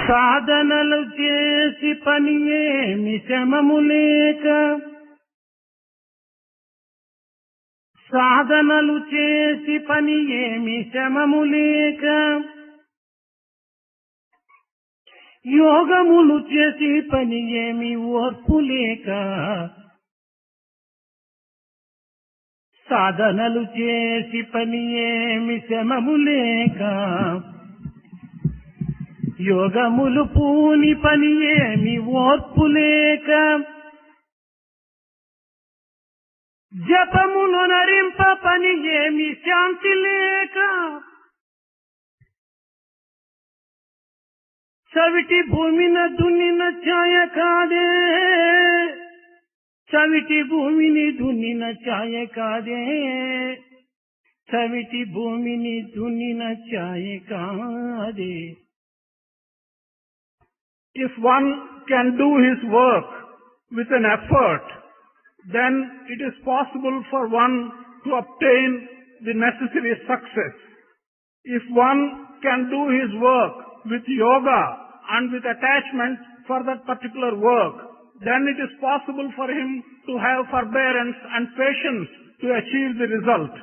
సాధనలు చేసి పని ఏమి శ్రమము లేక, సాధనలు చేసి పని ఏమి శ్రమము లేక, యోగములు చేసి పని ఏమి ఓర్పు లేక, సాధనలు చేసి పని ఏమి శ్రమము లేక, యోగములు పూని పని ఏమి ఓర్పు లేక, జపములు నరింప పని ఏమి శాంతి లేక, చవిటి భూమిన దున్నిన ఛాయ కాదే, చవిటి భూమిని దున్నిన ఛాయ కాదే, చవిటి భూమిని దున్నిన ఛాయ కాదే. If one can do his work with an effort, then it is possible for one to obtain the necessary success. If one can do his work with yoga and with attachment for that particular work, then it is possible for him to have forbearance and patience to achieve the result.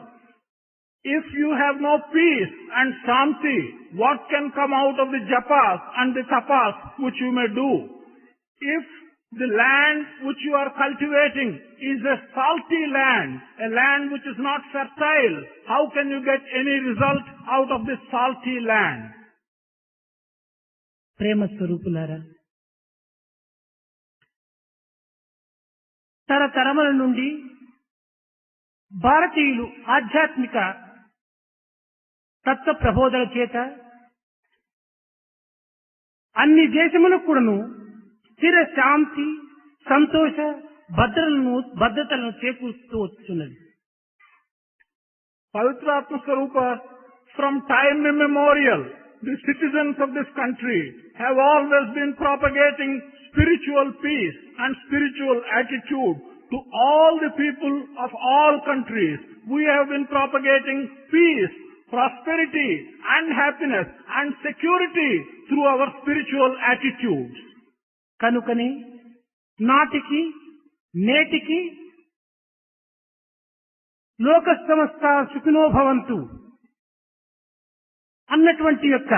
If you have no peace and shanti, what can come out of the japas and the tapas which you may do? If the land which you are cultivating is a salty land, a land which is not fertile, how can you get any result out of this salty land? ప్రేమ స్వరూపులారా, తరతరముల నుండి భారతీయులు ఆధ్యాత్మిక తత్వ ప్రబోధన చేత అన్ని దేశములకు కూడాను స్థిర శాంతి, సంతోష, భద్రతలను చేకూరుస్తూ వస్తున్నది. Pavitratma Swarupa, from time immemorial, the citizens of this country have always been propagating spiritual peace and spiritual attitude to all the people of all countries. We have been propagating peace, prosperity and happiness and security through our spiritual attitudes. కనుకనే నాటికి నేటికి లోక సమస్త సుఖినో భవంతు అన్నటువంటి యొక్క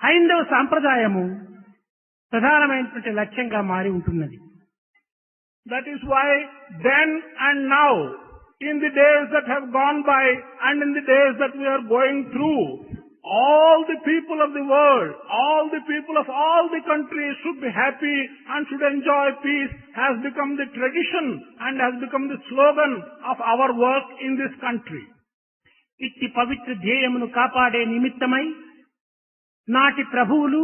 హైందవ సాంప్రదాయము ప్రధానమైనటువంటి లక్ష్యంగా మారి ఉంటున్నది. That is why then and now, in the days that have gone by and in the days that we are going through, all the people of the world, all the people of all the countries should be happy and should enjoy peace has become the tradition and has become the slogan of our work in this country. ఇట్టి పవిత్ర ధ్యేయమును కాపాడే నిమిత్తమై నాటి ప్రభువులు,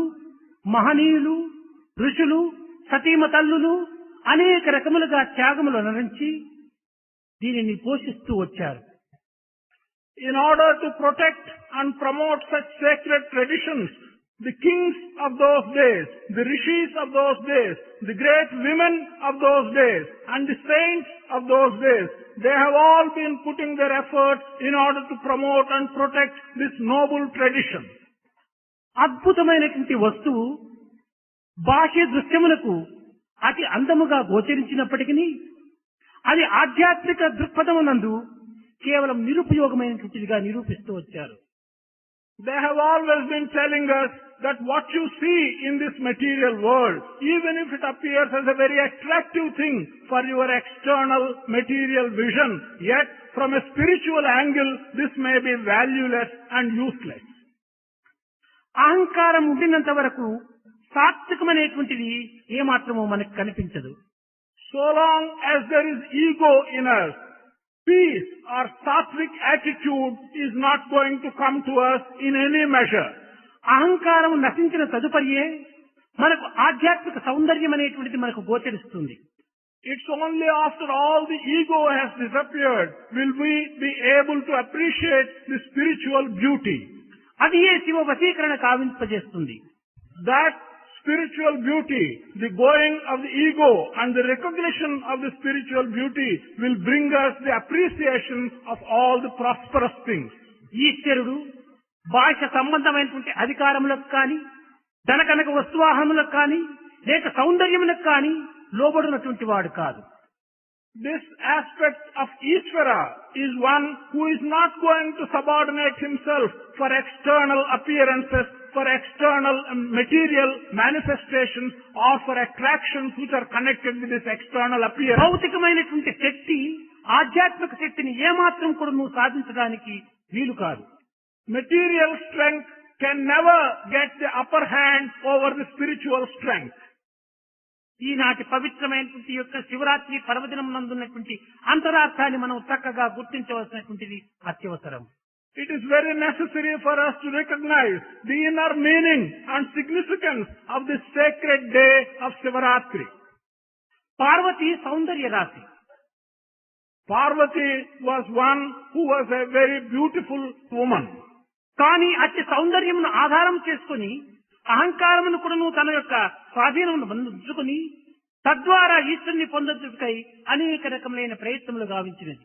మహనీయులు, ఋషులు, సతీమతల్లులు అనేక రకములుగా త్యాగములు నరించి దీనిని పోషిస్తూ వచ్చారు. In order to protect and promote such sacred traditions, the kings of those days, the rishis of those days, the great women of those days, and the saints of those days, they have all been putting their efforts in order to promote and protect this noble tradition. అద్భుతమైనటువంటి వస్తువు బాహ్య దృశ్యములకు అతి అందముగా గోచరించినప్పటికీ అది ఆధ్యాత్మిక దృక్పథమునందు కేవలం నిరుపయోగమైనటువంటిదిగా నిరూపిస్తూ వచ్చారు. They have always been telling us that what you see in this material world, even if it appears as a very attractive thing for your external material vision, yet from a spiritual angle, this may be valueless and useless. అహంకారం ఉండినంత వరకు సాత్వికమైనటువంటిది ఏమాత్రమో మనకు కనిపించదు. So long as there is ego in us, peace or sattvic attitude is not going to come to us in any measure. అహంకారం నశించిన తదుపరియే మనకు ఆధ్యాత్మిక సౌందర్యం అనేటువంటిది మనకు గోచరిస్తుంది. It's only after all the ego has disappeared will we be able to appreciate the spiritual beauty. అది ఏ శివ వశీకరణ కావింపజేస్తుంది. That spiritual beauty, the going of the ego and the recognition of the spiritual beauty will bring us the appreciation of all the prosperous things. ఈశ్వరుడు భాష సంబంధమైనటువంటి అధికారములకు కానీ, తనకనక వస్తువాహనములకు కానీ లేక సౌందర్యములకు కానీ లోబడినటువంటి వాడు కాదు. This aspect of Ishvara is one who is not going to subordinate himself for external appearances, for external material manifestations, or for attractions which are connected with this external appearance. భౌతికమైనటువంటి శక్తి ఆధ్యాత్మిక శక్తిని ఏమాత్రం కూడా నువ్వు సాధించడానికి వీలు కాదు. Material strength can never get the upper hand over the spiritual strength. ఈనాటి పవిత్రమైనటువంటి యొక్క శివరాత్రి పర్వదినం నందున్నటువంటి అంతరార్థాన్ని మనం చక్కగా గుర్తించవలసినటువంటిది అత్యవసరం. It is very necessary for us to recognize the inner meaning and significance of this sacred day of Shivaratri. Parvati సౌందర్య రాశి. Parvati was one who was a very beautiful woman. కానీ అతి సౌందర్యమును ఆధారం చేసుకుని అహంకారమును కూడా నువ్వు తన యొక్క స్వాధీనమును బంధించుకుని తద్వారా ఈశ్వరుని పొందటకై అనేక రకములైన ప్రయత్నములు గావించినది.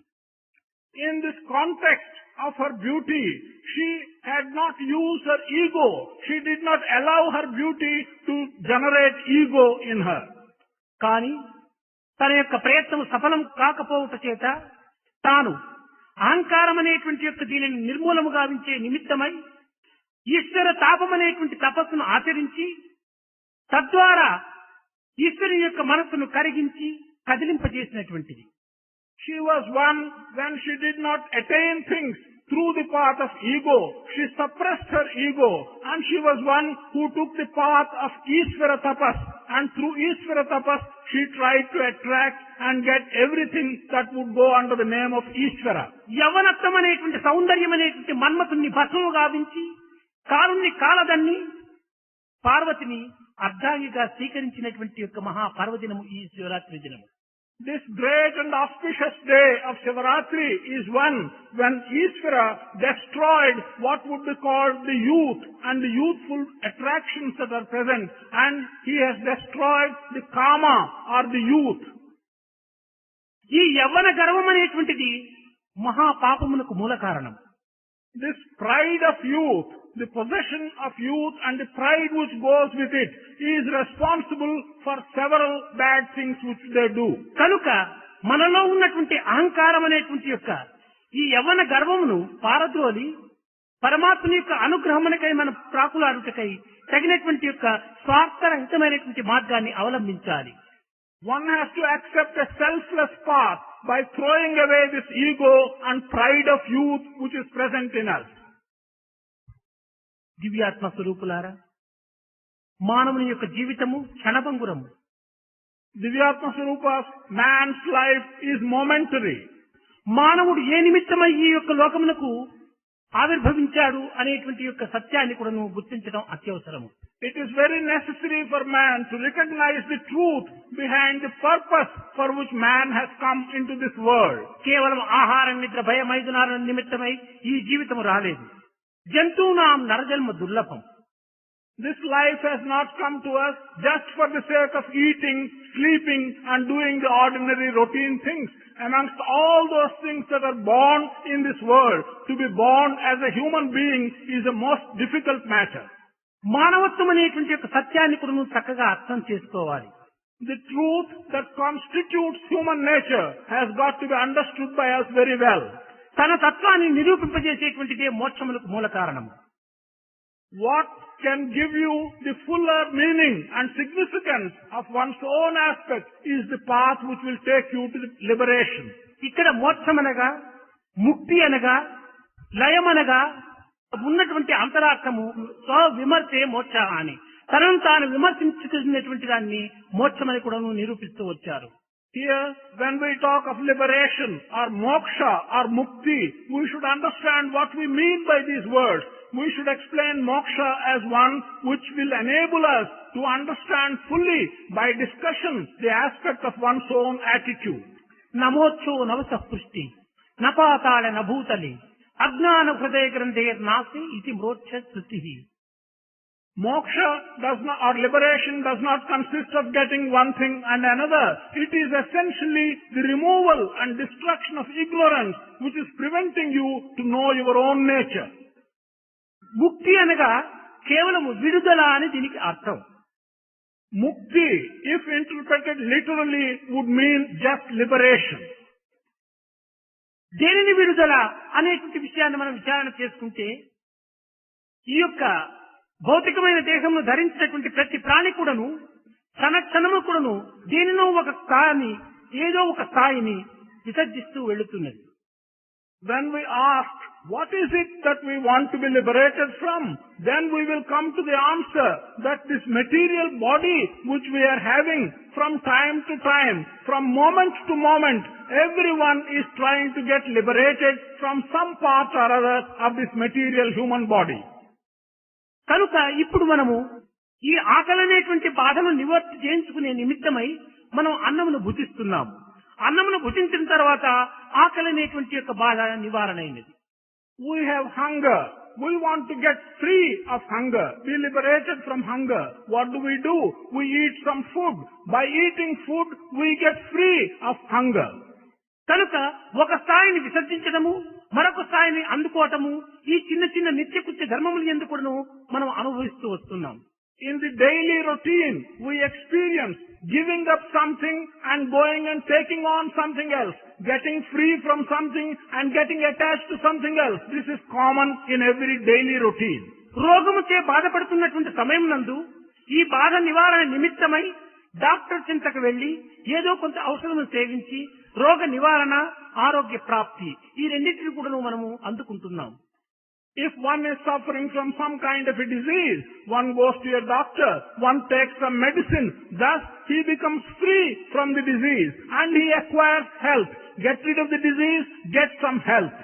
In this context of her beauty, she had not used her ego. She did not allow her beauty to generate ego in her. కానీ తన యొక్క ప్రయత్నం సఫలం కాకపోవట చేత తాను అహంకారం అనేటువంటి యొక్క దీనిని నిర్మూలము గావించే నిమిత్తమై ఈశ్వర తాపం అనేటువంటి తపస్సును ఆచరించి తద్వారా ఈశ్వరుని యొక్క మనస్సును కరిగించి కదిలింపజేసినటువంటిది. She was one when she did not attain things through the path of ego. She suppressed her ego, and she was one who took the path of Ishvara tapas, and through Ishvara tapas she tried to attract and get everything that would go under the name of Ishvara. యవనత్వం అనేటువంటి సౌందర్యం అనేటువంటి మన్మథుని భస్మము గావించి కారుణ్ణి కాలదన్ని పార్వతిని అర్ధాంగిగా స్వీకరించినటువంటి యొక్క మహా పర్వదినము ఈ శివరాత్రి దినము. This great and auspicious day of Shivaratri is one when Ishvara destroyed what would be called the youth and the youthful attractions that are present, and he has destroyed the kama or the youth. ఈ యవ్వన గర్వం అనేటువంటిది మహా పాపమునకు మూల కారణం. This pride of youth, the possession of youth and the pride which goes with it is responsible for several bad things which they do. కనుక మనలో ఉన్నటువంటి అహంకారం అనేటువంటి యొక్క ఈ యవ్వన గర్వమును పారద్రోలి పరమాత్మ యొక్క అనుగ్రహమునకై మన ప్రాకులాడుటకై తగినటువంటి యొక్క స్వార్థరహితమైనటువంటి మార్గాన్ని అవలంబించాలి. One has to accept a selfless path by throwing away this ego and pride of youth which is present in us. దివ్యాత్మ స్వరూపులారా, మానవుని యొక్క జీవితము క్షణభంగురము. Divyatma Swarupas, man's life is momentary. మానవుడు ఏ నిమిత్తమై ఈ యొక్క లోకమునకు ఆవిర్భవించాడు అనేటువంటి యొక్క సత్యాన్ని కూడా నువ్వు గుర్తించడం అత్యవసరము. It is very necessary for man to recognize the truth behind the purpose for which man has come into this world. కేవలం ఆహారం నిద్ర భయమైదునాల నిమిత్తమై ఈ జీవితము రాలేదు. జంతువునాం నరజన్మ దుర్లభం. This life has not come to us just for the sake of eating, sleeping and doing the ordinary routine things. Amongst all those things that are born in this world, to be born as a human being is a most difficult matter. మానవత్వం అనేటువంటి యొక్క సత్యాన్ని కూడా నువ్వు చక్కగా అర్థం చేసుకోవాలి. The truth that constitutes human nature has got to be understood by us very well. తన తత్వాన్ని నిరూపింపజేసేటువంటిదే మోక్షములకు మూల కారణము. What can give you the fuller meaning and significance of one's own aspect is the path which will take you to the liberation. ఇక్కడ మోక్షమనగా ముక్తి అనగా లయమనగా ఉన్నటువంటి అంతరార్థము స్వవిమర్శే మోక్ష అని తనను తాను విమర్శించుకున్నటువంటి దాన్ని మోక్షమని కూడా నిరూపిస్తూ వచ్చారు. Here, when we talk of liberation or moksha or mukti, we should understand what we mean by these words. We should explain moksha as one which will enable us to understand fully by discussion the aspect of one's own attitude. నమోక్షో నవసపృష్టి నపాతాళ నభూతలి అజ్ఞాన హృదయ గ్రంథేర్ నాసి ఇది మోక్ష శృతి. Moksha does not, or liberation does not consist of getting one thing and another. It is essentially the removal and destruction of ignorance which is preventing you to know your own nature. ముక్తి అనగా కేవలం విడుదల అని దీనికి అర్థం. Mukti, if interpreted literally, would mean just liberation. దేనిని విడుదల అనేటువంటి విషయాన్ని మనం విచారణ చేసుకుంటే, ఈ యొక్క భౌతికమైన దేహంను ధరించినటువంటి ప్రతి ప్రాణి కూడాను తన క్షణము కూడాను దేనినో ఒక స్థాయిని, ఏదో ఒక స్థాయిని విసర్జిస్తూ వెళుతున్నది. When we ask, what is it that we want to be liberated from? Then we will come to the answer that this material body which we are having from time to time, from moment to moment, everyone is trying to get liberated from some part or other of this material human body. కనుక ఇప్పుడు మనము ఈ ఆకలనేటువంటి బాధను నివర్తి చేయించుకునే నిమిత్తమై మనం అన్నమును భుజిస్తున్నాము. అన్నమును భుజించిన తర్వాత ఆకలనేటువంటి యొక్క బాధ నివారణ అయినది. We have hunger. We want to get free of hunger, be liberated from hunger. What do? We eat some food. By eating food, we get free of hunger. కనుక ఒక స్థాయిని విసర్జించడము, మరొక స్థాయిని అందుకోవటము, ఈ చిన్న చిన్న నిత్యకృత్య ధర్మములు ఎందుకును మనం అనుభవిస్తూ వస్తున్నాం. In the daily routine, we experience giving up something and going and taking on something else, getting free from something and getting attached to something else. This is common in every daily routine. రోగముచే బాధపడుతున్నటువంటి సమయం నందు ఈ బాధ నివారణ నిమిత్తమై doctor చింతకు వెళ్లి ఏదో కొంత ఔషధము సేవించి రోగ నివారణ, ఆరోగ్య ప్రాప్తి, ఈ రెండింటిని కూడా మనము అందుకుంటున్నాం. If one is suffering from some kind of a disease, one goes to a doctor, one takes some medicine, thus he becomes free from the disease and he acquires health. Get rid of the disease, get some health.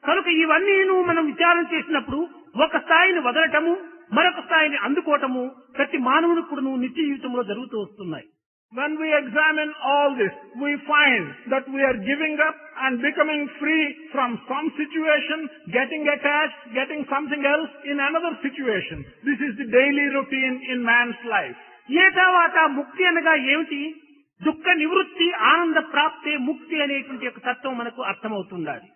కనుక ఇవన్నీ మనం విచారణ చేసినప్పుడు ఒక స్థాయిని వదలటము, మరొక స్థాయిని అందుకోవటము ప్రతి మానవునికి కూడా నిత్య జీవితంలో జరుగుతూ వస్తున్నాయి. When we examine all this, we find that we are giving up and becoming free from some situation, getting attached, getting something else in another situation. This is the daily routine in man's life. ఏ తర్వాత ముక్తి అనగా ఏమిటి? దుఃఖ నివృత్తి, ఆనంద ప్రాప్తే ముక్తి అనేటువంటి ఒక తత్వం మనకు అర్థమవుతుండాలి.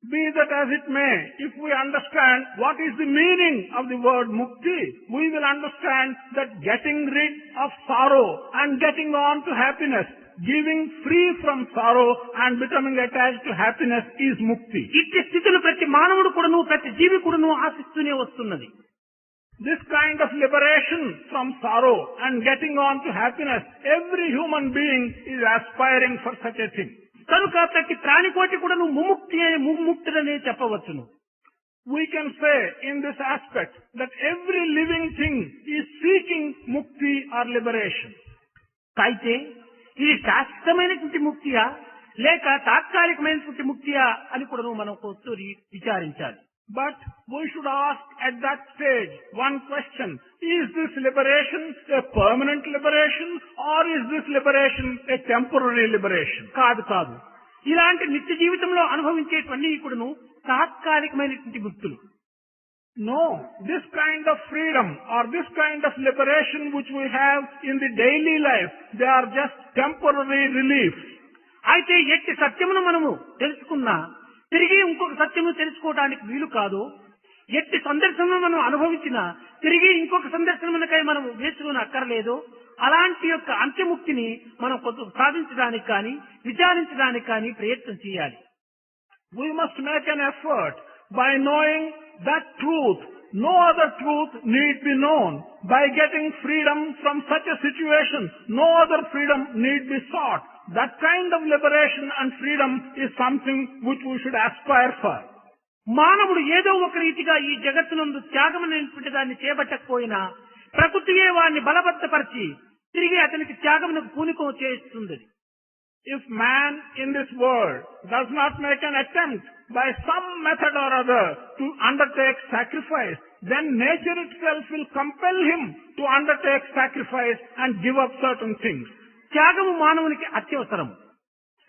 Be that as it may, if we understand what is the meaning of the word mukti, we will understand that getting rid of sorrow and getting on to happiness, giving free from sorrow and becoming attached to happiness is mukti. ఇట్టి స్థితిని ప్రతి మానవుడు కూడాను, ప్రతి జీవి కూడాను ఆశిస్తూనే వస్తున్నది. This kind of liberation from sorrow and getting on to happiness, every human being is aspiring for such a thing. కనుక ప్రతి ప్రాణికోటి కూడా ముముక్తుడనే చెప్పవచ్చును. We can say in this aspect that every living thing is seeking mukti or liberation. అయితే ఇది శాశ్వతమైనటువంటి ముక్తియా లేక తాత్కాలికమైనటువంటి ముక్తియా అని కూడా మనం ఒకసారి విచారించాలి. But we should ask at that stage one question: is this liberation a permanent liberation or is this liberation a temporary liberation? కాదు. ఇలాంటి నిత్య జీవితంలో అనుభవించేటువంటి కూడాను తాత్కాలికమైనటువంటి ముక్తులు. No, this kind of freedom or this kind of liberation which we have in the daily life, they are just temporary relief. అయితే ఎట్టి సత్యమును మనము తెలుసుకున్నా తిరిగి ఇంకొక సత్యము తెలుసుకోవడానికి వీలు కాదు. ఎట్టి సందర్శనను మనం అనుభవించినా తిరిగి ఇంకొక సందర్శనమునకై మనం వేసుకుని అక్కర్లేదు. అలాంటి యొక్క అంత్యముక్తిని మనం కొంత సాధించడానికి కానీ విచారించడానికి కానీ ప్రయత్నం చేయాలి. We must make an effort by knowing that truth. No other truth need be known. By getting freedom from such a situation, no other freedom need be sought. That kind of liberation and freedom is something which we should aspire for. మానవుడు ఏదో ఒక రీతిగా ఈ జగత్తునందు త్యాగం అనేటువంటి దాన్ని చేపట్టకపోయినా ప్రకృతియే వారిని బలబద్ధపరిచి తిరిగి అతనికి త్యాగమునకు పూనికం చేస్తుంది. If man in this world does not make an attempt by some method or other to undertake sacrifice, then nature itself will compel him to undertake sacrifice and give up certain things. త్యాగము మానవునికి అత్యవసరము.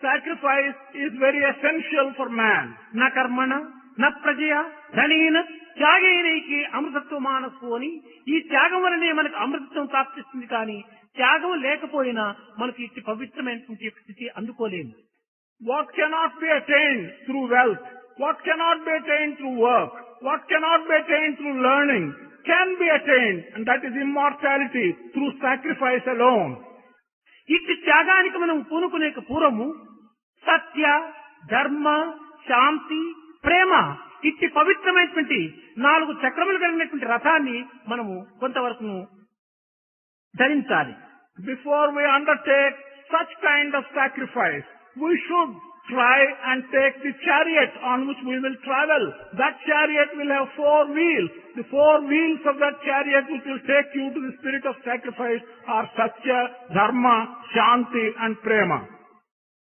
Sacrifice is very essential for man. నా కర్మణ నా ప్రజయ ధనేన త్యాగేనైకి అమృతత్వ మానసు అని ఈ త్యాగం వలనే మనకు అమృతత్వం ప్రాప్తిస్తుంది. కానీ త్యాగం లేకపోయినా మనకు ఇట్టి పవిత్రమైనటువంటి స్థితి అందుకోలేము. What cannot be attained through wealth what cannot be attained through work, what cannot be attained through learning, can be attained, and that is immortality through sacrifice alone. ఇట్టి త్యాగానికి మనం పూనుకునే పూర్వము సత్య, ధర్మ, శాంతి, ప్రేమ ఇట్టి పవిత్రమైనటువంటి 4 చక్రములు కలిగినటువంటి రథాన్ని మనము కొంతవరకు ధరించాలి. Before we undertake such kind of sacrifice, we should try and take the chariot on which we will travel. That chariot will have 4 wheels. The 4 wheels of that chariot which will take you to the spirit of sacrifice are Satya, Dharma, Shanti and Prema.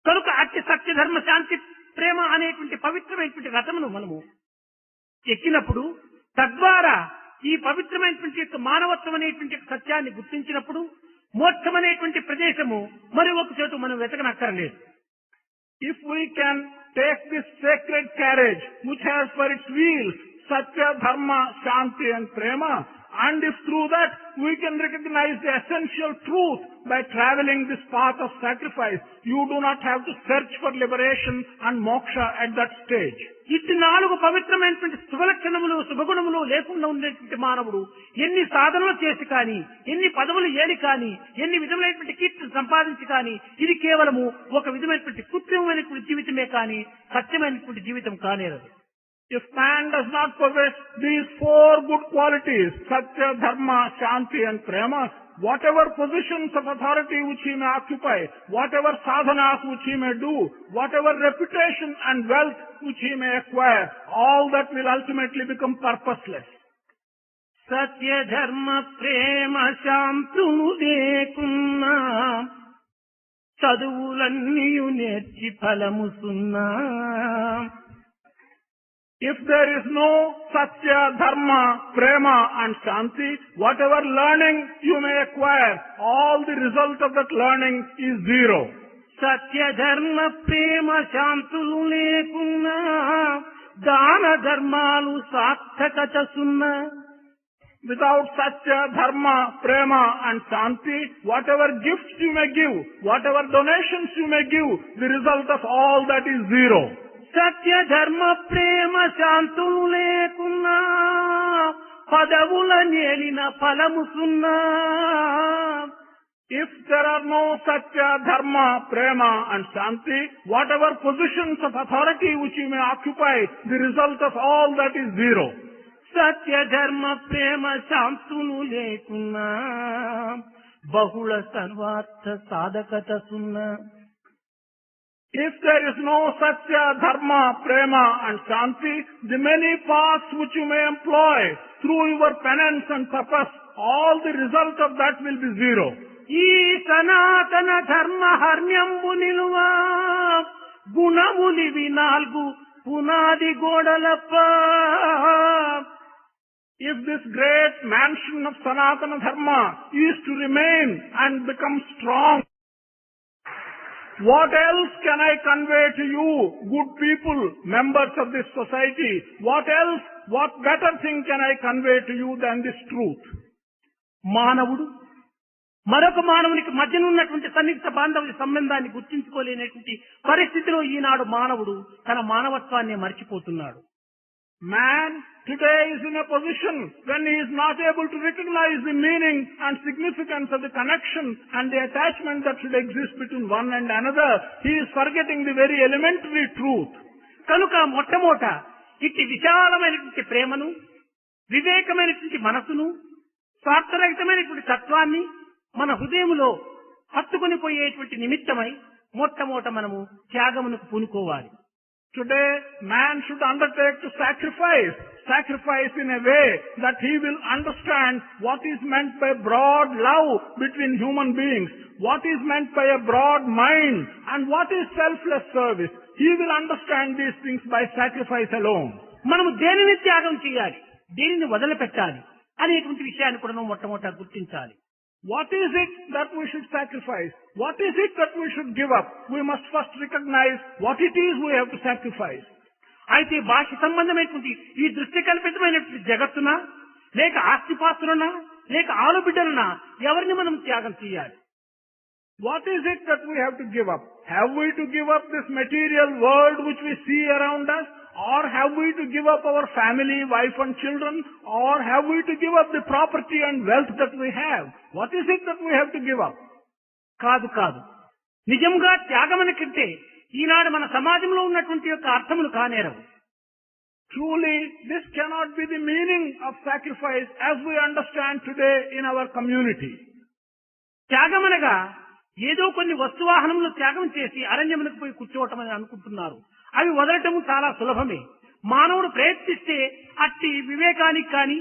కనుక అట్టి సత్య, ధర్మ, శాంతి, ప్రేమ అనేటువంటి పవిత్రమైనటువంటి రథమును మనము ఎక్కినప్పుడు తద్వారా ఈ పవిత్రమైనటువంటి యొక్క మానవత్వం అనేటువంటి సత్యాన్ని గుర్తించినప్పుడు మోక్షం అనేటువంటి ప్రదేశము మరి ఒక చోటు మనం వెతకనక్కర్లేదు. If we can take this sacred carriage which has for its wheels Satya, Dharma, Shanti and Prema, and if through that we can recognize the essential truth by traveling this path of sacrifice, you do not have to search for liberation and moksha at that stage. ఇట్టి 4 పవిత్రమైనటువంటి శుభలక్షణములు, శుభగుణములు లేకుండా ఉండేటువంటి మానవుడు ఎన్ని సాధనలు చేసి కానీ, ఎన్ని పదవులు ఏలి కానీ, ఎన్ని విధములైనటువంటి కీర్తిని సంపాదించి కానీ, ఇది కేవలము ఒక విధమైనటువంటి కృత్రిమమైనటువంటి జీవితమే కానీ సత్యమైనటువంటి జీవితం కానేరదు. If man does not possess these 4 good qualities, Satya, Dharma, Shanti and Prema, whatever positions of authority which he may occupy, whatever sadhanas which he may do, whatever reputation and wealth which he may acquire, all that will ultimately become purposeless. సత్య, ధర్మ, ప్రేమ, శాంతులు లేకున్నా చదువులన్నీయు నేర్చి ఫలము సున్నా. If there is no Satya, Dharma, Prema and Shanti, whatever learning you may acquire, all the result of that learning is zero. సత్య, ధర్మ, ప్రేమ, శాంతులు లేకున్నా దాన ధర్మాలు సార్థకత సున్నా. Without Satya, Dharma, Prema and Shanti, whatever gifts you may give, whatever donations you may give, the result of all that is zero. సత్య, ధర్మ, ప్రేమ, శాంతులు లేకున్నా పదవుల నేలిన ఫలము సున్నా. If there are no Satya, Dharma, Prema and Shanti, whatever positions of authority which you may occupy, the result of all that is zero. సత్య, ధర్మ, ప్రేమ, శాంతులు లేకున్నా బహుళ సర్వార్థ సాధకత సున్నా. If there is no Satya, Dharma, Prema and Shanti, the many paths which you may employ through your penance and tapas, all the result of that will be zero. ఈ సనాతన ధర్మ హర్మ్యంబు నిలువ గుణములివి 4 పునాది గోడలప్ప. If this great mansion of Sanatana Dharma is to remain and become strong, what else can I convey to you, good people, members of this society? What else, what better thing can I convey to you than this truth? మానవుడు మరొక మానవునికి మధ్యన ఉన్నటువంటి సన్నిహిత బాంధవ్య సంబంధాన్ని గుర్తించుకోలేనటువంటి పరిస్థితిలో ఈనాడు మానవుడు తన మానవత్వాన్ని మర్చిపోతున్నాడు. Man today is in a position when he is not able to recognize the meaning and significance of the connection and the attachment that should exist between one and another. He is forgetting the very elementary truth. కనుక మొట్టమొదట ఇట్టి విశాలమైనటువంటి ప్రేమను, వివేకమైనటువంటి మనసును, స్వార్థరహితమైనటువంటి తత్వాన్ని మన హృదయములో హత్తుకొని పోయేటువంటి నిమిత్తమై మొట్టమొదట మనము త్యాగమునకు పూనుకోవాలి. Today, man should undertake to sacrifice in a way that he will understand what is meant by broad love between human beings, what is meant by a broad mind, and what is selfless service. He will understand these things by sacrifice alone. మనము దేనిని త్యాగం చేయాలి, దేనిని వదిలిపెట్టాలి అనేటువంటి విషయాన్ని కూడా మొట్టమొదట గుర్తించాలి. What is it that we should sacrifice? What is it that we should give up? We must first recognize what it is we have to sacrifice. అయితే బాహ్య సంబంధమైనటువంటి ఈ దృష్టి కల్పితమైనటువంటి జగత్తునా, లేక ఆస్తిపాస్తులనా, లేక ఆలుబిడ్డలనా ఎవరిని మనం త్యాగం చేయాలి? What is it that we have to give up? Have we to give up this material world which we see around us? or have we to give up our family, wife and children, or have we to give up the property and wealth that we have? What is it that we have to give up? కాదు కాదు, నిజంగా త్యాగమనకంటే ఈనాడు మన సమాజంలో ఉన్నటువంటి యొక్క అర్థములు కానేరవు. Truly, this cannot be the meaning of sacrifice as we understand today in our community. త్యాగమనగా ఏదో కొన్ని వస్తువాహనములు త్యాగం చేసి అరణ్యములకు పోయి కూర్చోవటం అని అనుకుంటున్నారు. అవి వదలటము చాలా సులభమే. మానవుడు ప్రయత్నిస్తే అట్టి వివేకానికి కానీ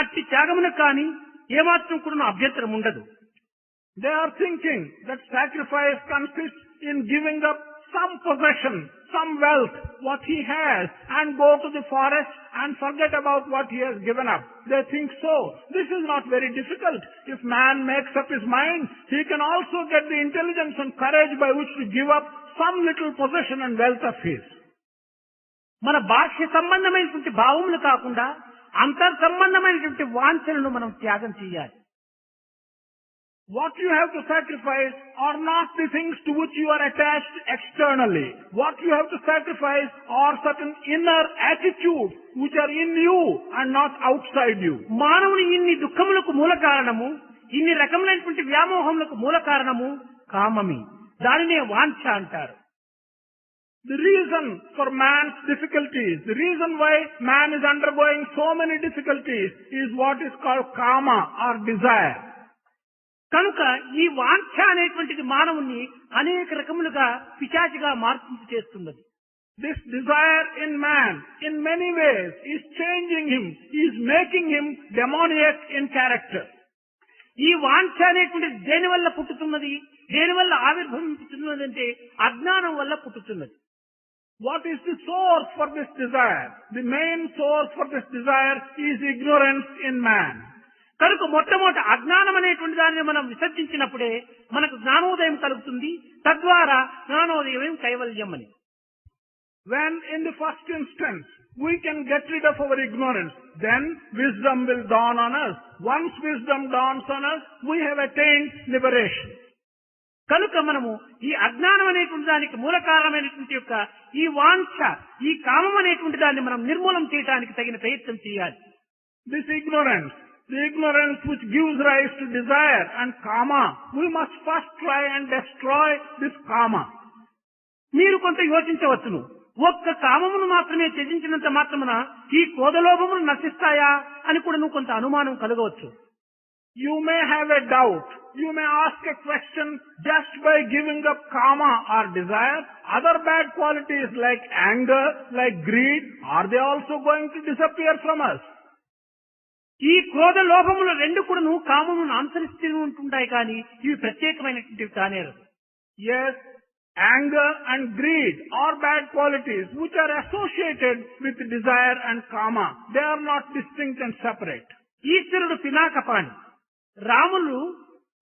అట్టి త్యాగమునకు కానీ ఏమాత్రం కూడా అభ్యంతరం ఉండదు. They are thinking that sacrifice consists in giving up some possession, some wealth, what he has, and go to the forest and forget about what he has given up. They think so. This is not very difficult. If man makes up his mind, he can also get the intelligence and courage by which to give up some little possession and wealth of his. మన బాహ్య సంబంధమైనటువంటి భావములు కాకుండా అంతర్ సంబంధమైనటువంటి వాంఛలను మనం త్యాగం చేయాలి. What you have to sacrifice are not the things to which you are attached externally. What you have to sacrifice are certain inner attitudes which are in you and not outside you. మానవుని ఇన్ని దుఃఖములకు మూల కారణము, ఇన్ని రకములైనటువంటి వ్యామోహములకు మూల కారణము కామమి. దానినే వాంఛ అంటారు. The reason for man's difficulties, the reason why man is undergoing so many difficulties is what is called kama or desire. కనుక ఈ వాంఛ అనేటువంటిది మానవుని అనేక రకములుగా పిశాచిగా మార్పు చేస్తున్నది. This desire in man, in many ways, is changing him, is making him demoniac in character. ఈ వాంఛ అనేటువంటిది దేని వల్ల పుట్టుతున్నది, దేని వల్ల ఆవిర్భవించుతున్నది అంటే అజ్ఞానం వల్ల పుట్టుతున్నది. What is the source for this desire? The main source for this desire is ignorance in man. కనుక మొట్టమొదటి అజ్ఞానం అనేటువంటి దాన్ని మనం విసర్జించినప్పుడే మనకు జ్ఞానోదయం కలుగుతుంది. తద్వారా జ్ఞానోదయం కైవల్యం అని. When in the first instance we can get rid of our ignorance, then wisdom will dawn on us. Once wisdom dawns on us, we have attained liberation. కనుక మనము ఈ అజ్ఞానం అనేటువంటి దానికి మూల కారణమైనటువంటి యొక్క ఈ వాంఛ, ఈ కామం అనేటువంటి దాన్ని మనం నిర్మూలన చేయడానికి తగిన ప్రయత్నం చేయాలి. This ignorance, the ignorance which gives rise to desire and kama, we must first try and destroy this kama. మీరు కొంత యోచించవచ్చును, ఒక్క కామమును మాత్రమే త్యజించినంత మాత్రమున ఈ క్రోధలోభములు నశిస్తాయా అని కూడా నువ్వు కొంత అనుమానం కలగవచ్చు. You may have a doubt. You may ask a question, just by giving up kama or desire, other bad qualities like anger, like greed, are they also going to disappear from us? ఈ క్రోధ లోభముల రెండు కూడాను కామమును అనుసరిస్తూ ఉంటుంటాయి, కానీ ఇవి ప్రత్యేకమైనటువంటివి కానేరు. Yes, anger and greed are bad qualities which are associated with desire and kama. They are not distinct and separate. ఈశ్వరుడు పినాకపాణి, రాములు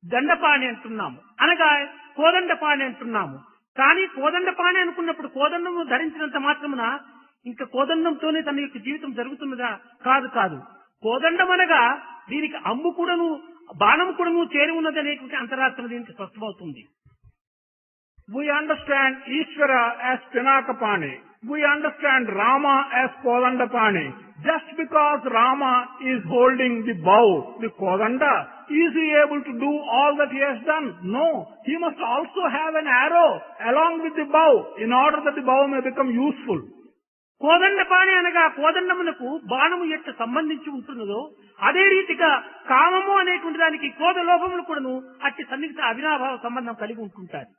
దండపాణి అంటున్నాము, అనగా కోదండపాణి అంటున్నాము. కానీ కోదండపాణి అనుకున్నప్పుడు కోదండము ధరించినంత మాత్రమున ఇంకా కోదండంతోనే తన యొక్క జీవితం జరుగుతున్నదా? కాదు కాదు. కోదండం అనగా దీనికి అమ్ము కూడాను బాణం కూడాను చేరి ఉన్నది అనేటువంటి అంతరార్థం దీనికి స్పష్టమవుతుంది. We understand Ishvara as Pinakapani. We understand Rama as Kodandapani. Just because Rama is holding the bow, the Kodanda, is he able to do all that he has done? No. He must also have an arrow along with the bow in order that the bow may become useful. Kodandapani అనగా కోదండమునకు బాణము ఎట్ట సంబంధించి ఉంటున్నదో అదే రీతిగా కామము అనేటువంటి దానికి క్రోధ లోభములు కూడాను అట్టి సన్నిహిత అవినాభావ సంబంధం కలిగి ఉంటుంటారు.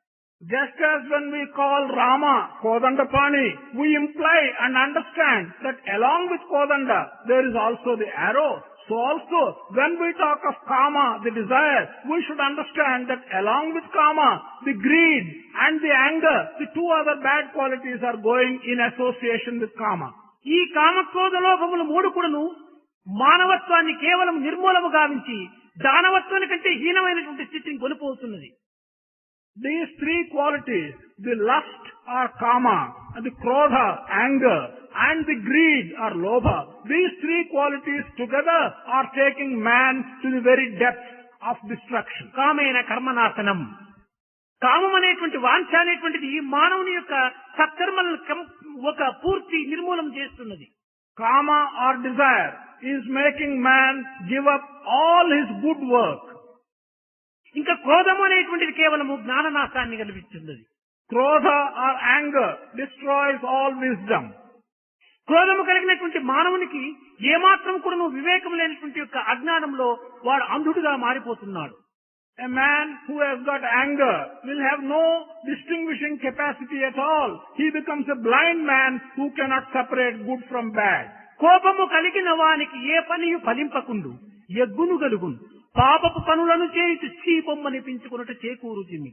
Just as when we call Rama Kodandapani, we imply and understand that along with Kodanda there is also the arrow. So also when we talk of kama, the desire, we should understand that along with kama, the greed and the anger, the two other bad qualities are going in association with kama. ఈ కామ క్రోధ లోభములు మూడు కూడాను మానవత్వాన్ని కేవలం నిర్మూలము గావించి దానవత్వాని కంటే హీనమైనటువంటి స్థితిని కొనిపోతున్నది. These three qualities, the lust or kama, and the krodha, anger, and the greed or lobha, these three qualities together are taking man to the very depth of destruction. కామేన కర్మనాశనం. కామం అనేటువంటి వాంఛ అనేటువంటిది మానవుని యొక్క సత్కర్మలను ఒక పూర్తి నిర్మూలన చేస్తున్నది. Kama or desire is making man give up all his good work. ఇంకా క్రోధము అనేటువంటిది కేవలము జ్ఞాననాశాన్ని కలిగిస్తున్నది. Krodha or anger destroys all wisdom. క్రోధము కలిగినటువంటి మానవునికి ఏమాత్రం కూడా వివేకం లేనటువంటి యొక్క అజ్ఞానంలో వాడు అంధుడుగా మారిపోతున్నాడు. A man who has got anger will have no distinguishing capacity at all. He becomes a blind man who cannot separate good from bad. కోపము కలిగిన వానికి ఏ పనియు ఫలింపకుండు ఎగ్గును గలుగును పాపపు పనులను చేయుచు చీపొమ్మనిపించుకున్నట్టు చేకూరుతుంది.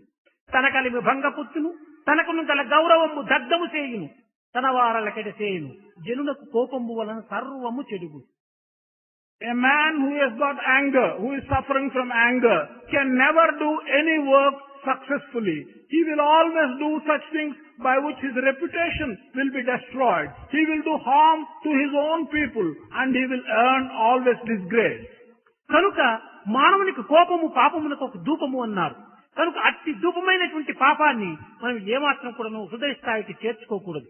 తన కలిమి భంగపుచ్చును తనకును గల గౌరవము దగ్ధము చేయును తన వారలకెడ చేయును జనులకు కోపము వలన సర్వము చెడుగు. A man who has got anger, who is suffering from anger, can never do any work successfully. He will always do such things by which his reputation will be destroyed. He will do harm to his own people and he will earn always disgrace. కనుక మానవునికి కోపము పాపమునకు ఒక ధూపము అన్నారు. కనుక అతి ధూపమైనటువంటి పాపాన్ని మనం ఏమాత్రం కూడా హృదయ స్థాయికి చేర్చుకోకూడదు.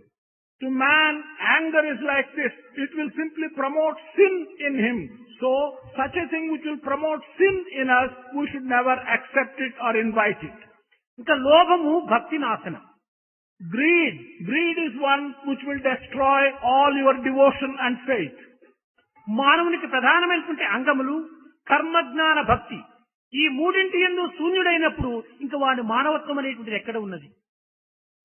To man, anger is like this. It will simply promote sin in him. So, such a thing which will promote sin in us, we should never accept it or invite it. ఇంకా లోభము భక్తి నాశనం. Greed is one which will destroy all your devotion and faith. మానవునికి ప్రధానమైనటువంటి అంగములు కర్మజ్ఞాన భక్తి. ఈ మూడింటి యందు శూన్యుడైనప్పుడు ఇంకా వాడి మానవత్వం అనేటువంటిది ఎక్కడ ఉన్నది?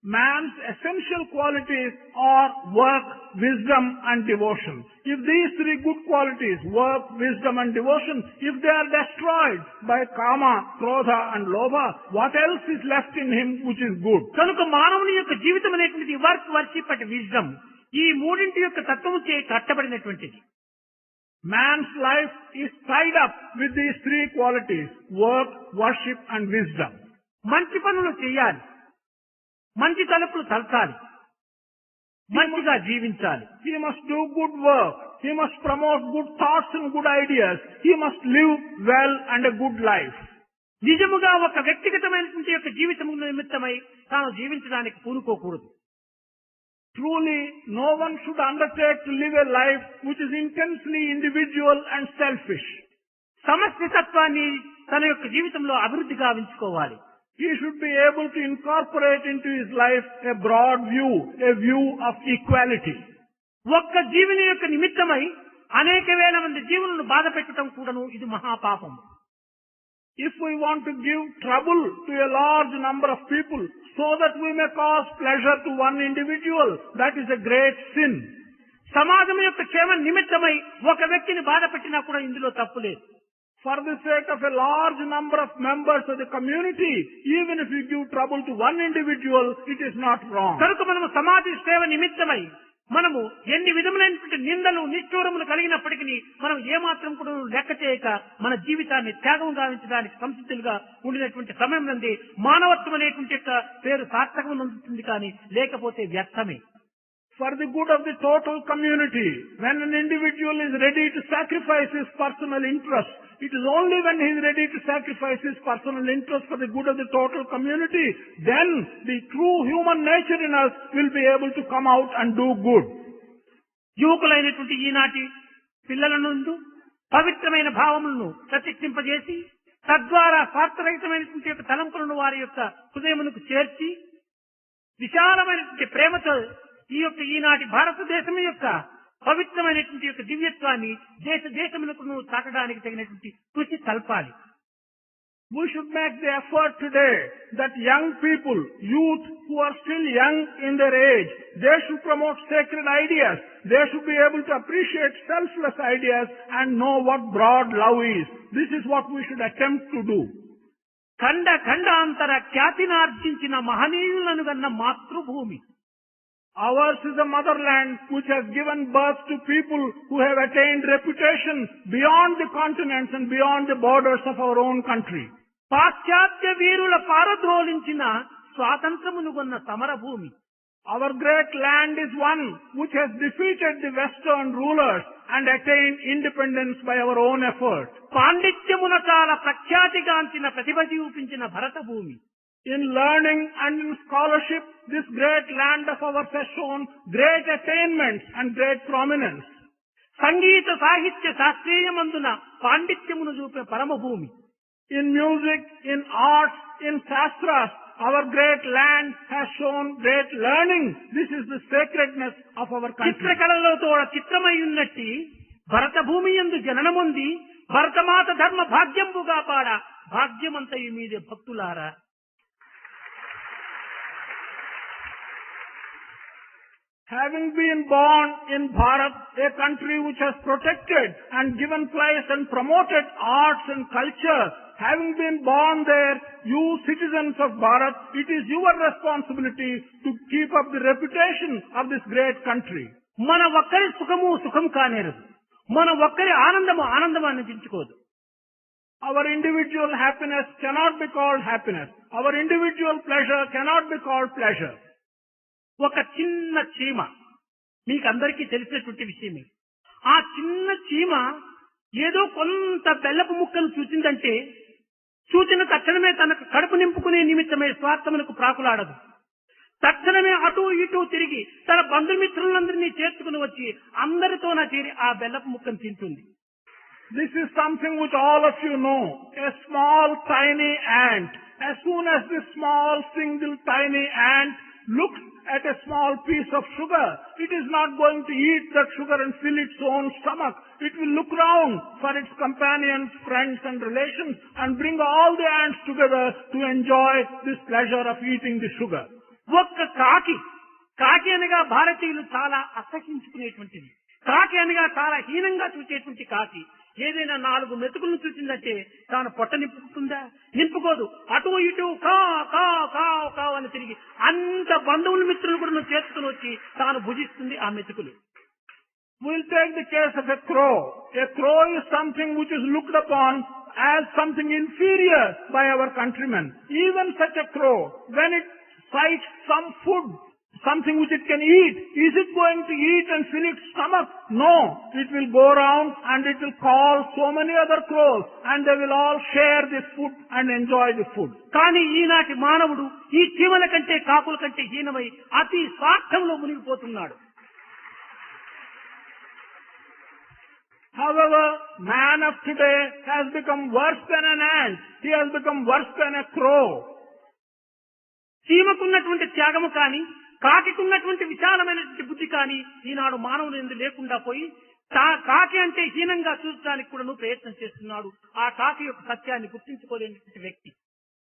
Man's essential qualities are work, wisdom and devotion. If these three good qualities, work, wisdom and devotion, if they are destroyed by kama, krodha and lobha, what else is left in him which is good? కనుక మానవుని యొక్క జీవితం అనేటువంటిది work, worship and wisdom ఈ మూడింటి యొక్క తత్వము చే కట్టబడినటువంటిది. Man's life is tied up with these three qualities, work, worship and wisdom. మంచి పనులు చేయాలి, మంచి తలుపులు తలచాలి, మంచిగా జీవించాలి. He must do good work. He must promote good thoughts and good ideas. He must live well and a good life. నిజముగా ఒక వ్యక్తిగతమైనటువంటి యొక్క జీవితం నిమిత్తమై తాను జీవించడానికి పూనుకోకూడదు. Truly, no one should undertake to live a life which is intensely individual and selfish. సమష్టి తత్వాన్ని తన యొక్క జీవితంలో అభివృద్ధి గావించుకోవాలి. He should be able to incorporate into his life a broad view, a view of equality. ఒక్క జీవిని యొక్క నిమిత్తమై అనేక వేల మంది జీవులను బాధ పెట్టడం కూడాను ఇది మహాపాపం. If we want to give trouble to a large number of people so that we may cause pleasure to one individual, that is a great sin. సమాజం యొక్క క్షేమ నిమిత్తమై ఒక వ్యక్తిని బాధ పెట్టినా కూడా ఇందులో తప్పు లేదు. For the sake of a large number of members of the community, even if you give trouble to one individual, it is not wrong. కనుక మనము సమాజ సేవ నిమిత్తమై మనము ఎన్ని విధములైనటువంటి నిందలు నిష్ఠూరములు కలిగినప్పటికీ మనం ఏమాత్రం కూడా లెక్క చేయక మన జీవితాన్ని త్యాగం గావించడానికి సంసిద్ధులుగా ఉండినటువంటి సమయం నుండి మానవత్వం అనేటువంటి యొక్క పేరు సార్థకం అందుతుంది కానీ లేకపోతే వ్యర్థమే. For the good of the total community, when an individual is ready to sacrifice his personal interest, it is only when he is ready to sacrifice his personal interest for the good of the total community, then the true human nature in us will be able to come out and do good. యువకులైనటువంటి ఈనాటి పిల్లల నుండి పవిత్రమైన భావములను ప్రతిష్ఠింపజేసి తద్వారా స్వార్థరహితమైనటువంటి యొక్క తలంపులను వారి యొక్క హృదయమునకు చేర్చి విశాలమైనటువంటి ప్రేమతో ఈ యొక్క ఈనాటి భారతదేశం యొక్క పవిత్రమైనటువంటి యొక్క దివ్యత్వాన్ని దేశములకు తాకడానికి తగినటువంటి కృషి కల్పాలి. We should make the effort today that young people, youth who are still young in their age, they should promote sacred ideas. They should be able to appreciate selfless ideas and know what broad love is. This is what we should attempt to do. ఖండ ఖండాంతర ఖ్యాతినార్జించిన మహనీయులను గన్న మాతృభూమి. Ours is a motherland which has given birth to people who have attained reputation beyond the continents and beyond the borders of our own country. పాశ్చాత్య వీరుల పారద్రోలించిన స్వాతంత్రమును గొన్న సమరభూమి. Our great land is one which has defeated the Western rulers and attained independence by our own effort. పాండిత్యమున చాలా ప్రఖ్యాతిగాంచిన ప్రతిభ చూపించిన భరత భూమి. In learning and in scholarship, this great land of ours has shown great attainments and great prominence. సంగీత సాహిత్య శాస్త్రీయమందున పాండిత్యమును చూపే పరమభూమి. In music, in arts, in shastras, our great land has shown great learning. This is the sacredness of our country. చిత్రకళలో తోడ చిత్రమై ఉన్నట్టి భరత భూమి యందు జననముంది భరతమాత ధర్మ భాగ్యంబుగా పాడ భాగ్యమంతయు మీదే భక్తులారా. Having been born in Bharat, a country which has protected and given place and promoted arts and culture, having been born there, you citizens of Bharat, it is your responsibility to keep up the reputation of this great country. మన ఒక్కరి సుఖము సుఖం కానేరదు, మన ఒక్కరి ఆనందము ఆనందం అనిపించుకోదు. Our individual happiness cannot be called happiness. Our individual pleasure cannot be called pleasure. ఒక చిన్న చీమ, మీకందరికీ తెలిసినటువంటి విషయమే. ఆ చిన్న చీమ ఏదో కొంత బెల్లపు ముక్కను చూసిందంటే చూచిన తక్షణమే తనకు కడుపు నింపుకునే నిమిత్తమే స్వార్థమునకు ప్రాకులాడదు. తక్షణమే అటు ఇటు తిరిగి తన బంధుమిత్రులందరినీ చేర్చుకుని వచ్చి అందరితోన చేరి ఆ బెల్లపు ముక్కను తింటుంది. This is something which all of you know. A small tiny ant. As soon as this small single tiny ant looks at a small piece of sugar, it is not going to eat that sugar and fill its own stomach. It will look round for its companions, friends and relations and bring all the ants together to enjoy this pleasure of eating the sugar. ఒక్క కాకి అనగా భారతీయులు చాలా అసహించుకునేటువంటిది. కాకి అనగా చాలా హీనంగా చూసేటువంటి కాకి ఏదైనా 4 మెతుకులను చూసిందంటే తాను పొట్ట నింపుకుంటుందా? నింపుకోదు. అటు ఇటు కా కా కా కా అని తిరిగి అంత బంధువుల మిత్రులు కూడా చేర్చుకుని వచ్చి తాను భుజిస్తుంది ఆ మెతుకులు. We'll take the case of a crow. A crow is something which is looked upon as something inferior by our countrymen. Even such a crow, when it sights some food, something which it can eat, is it going to eat and fill its stomach? No. It will go around and it will call so many other crows and they will all share this food and enjoy the food. కానీ ఈనాటి మానవుడు ఈ చీమల కంటే కాకుల కంటే హీనమై అతి స్వార్థంలో మునిగిపోతున్నాడు. However, man of today has become worse than an ant. He has become worse than a crow. చీమకున్నటువంటి త్యాగము కానీ కాకికున్నటువంటి విశాలమైనటువంటి బుద్ధి కానీ ఈనాడు మానవుని యందు లేకుండా పోయి కాకి అంటే హీనంగా చూడడానికి కూడా ప్రయత్నం చేస్తున్నాడు. ఆ కాకి యొక్క సత్యాన్ని గుర్తించుకోలేనటువంటి వ్యక్తి.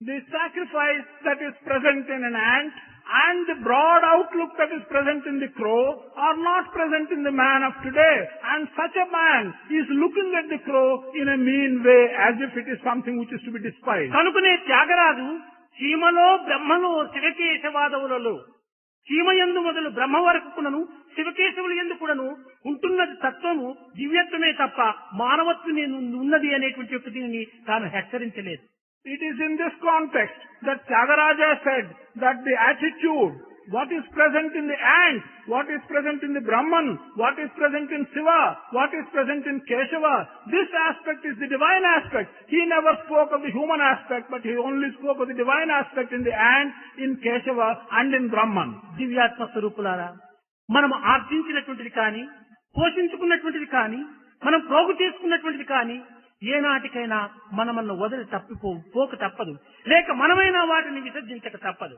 The sacrifice that is present in an ant and the broad outlook that is present in the crow are not present in the man of today. And such a man is looking at the crow in a mean way as if it is something which is to be despised. కనుకనే త్యాగరాజు చీమలో బ్రహ్మలో శివకేశవాదవులలో చీమయందు మొదలు బ్రహ్మ వరకు కూడాను శివకేశవుల యందు కూడాను ఉంటున్నది తత్వము దివ్యత్వమే తప్ప మానవత్వం ఉన్నది అనేటువంటి ఒక దీనిని తాను హెచ్చరించలేదు. It is in this context that Tyagaraja said that the attitude, what is present in the ant, what is present in the Brahman, what is present in Shiva, what is present in Keshava, this aspect is the divine aspect. He never spoke of the human aspect, but he only spoke of the divine aspect in the ant, in Keshava and in Brahman. దివ్యాత్మ స్వరూపులారా, మనం ఆర్జించినటువంటిది కానీ పోషించుకున్నటువంటిది కానీ మనం ప్రోగు చేసుకున్నటువంటిది కానీ ఏనాటికైనా మనమన్న వదిలి పోక తప్పదు, లేక మనమైనా వాటిని విసర్జించక తప్పదు.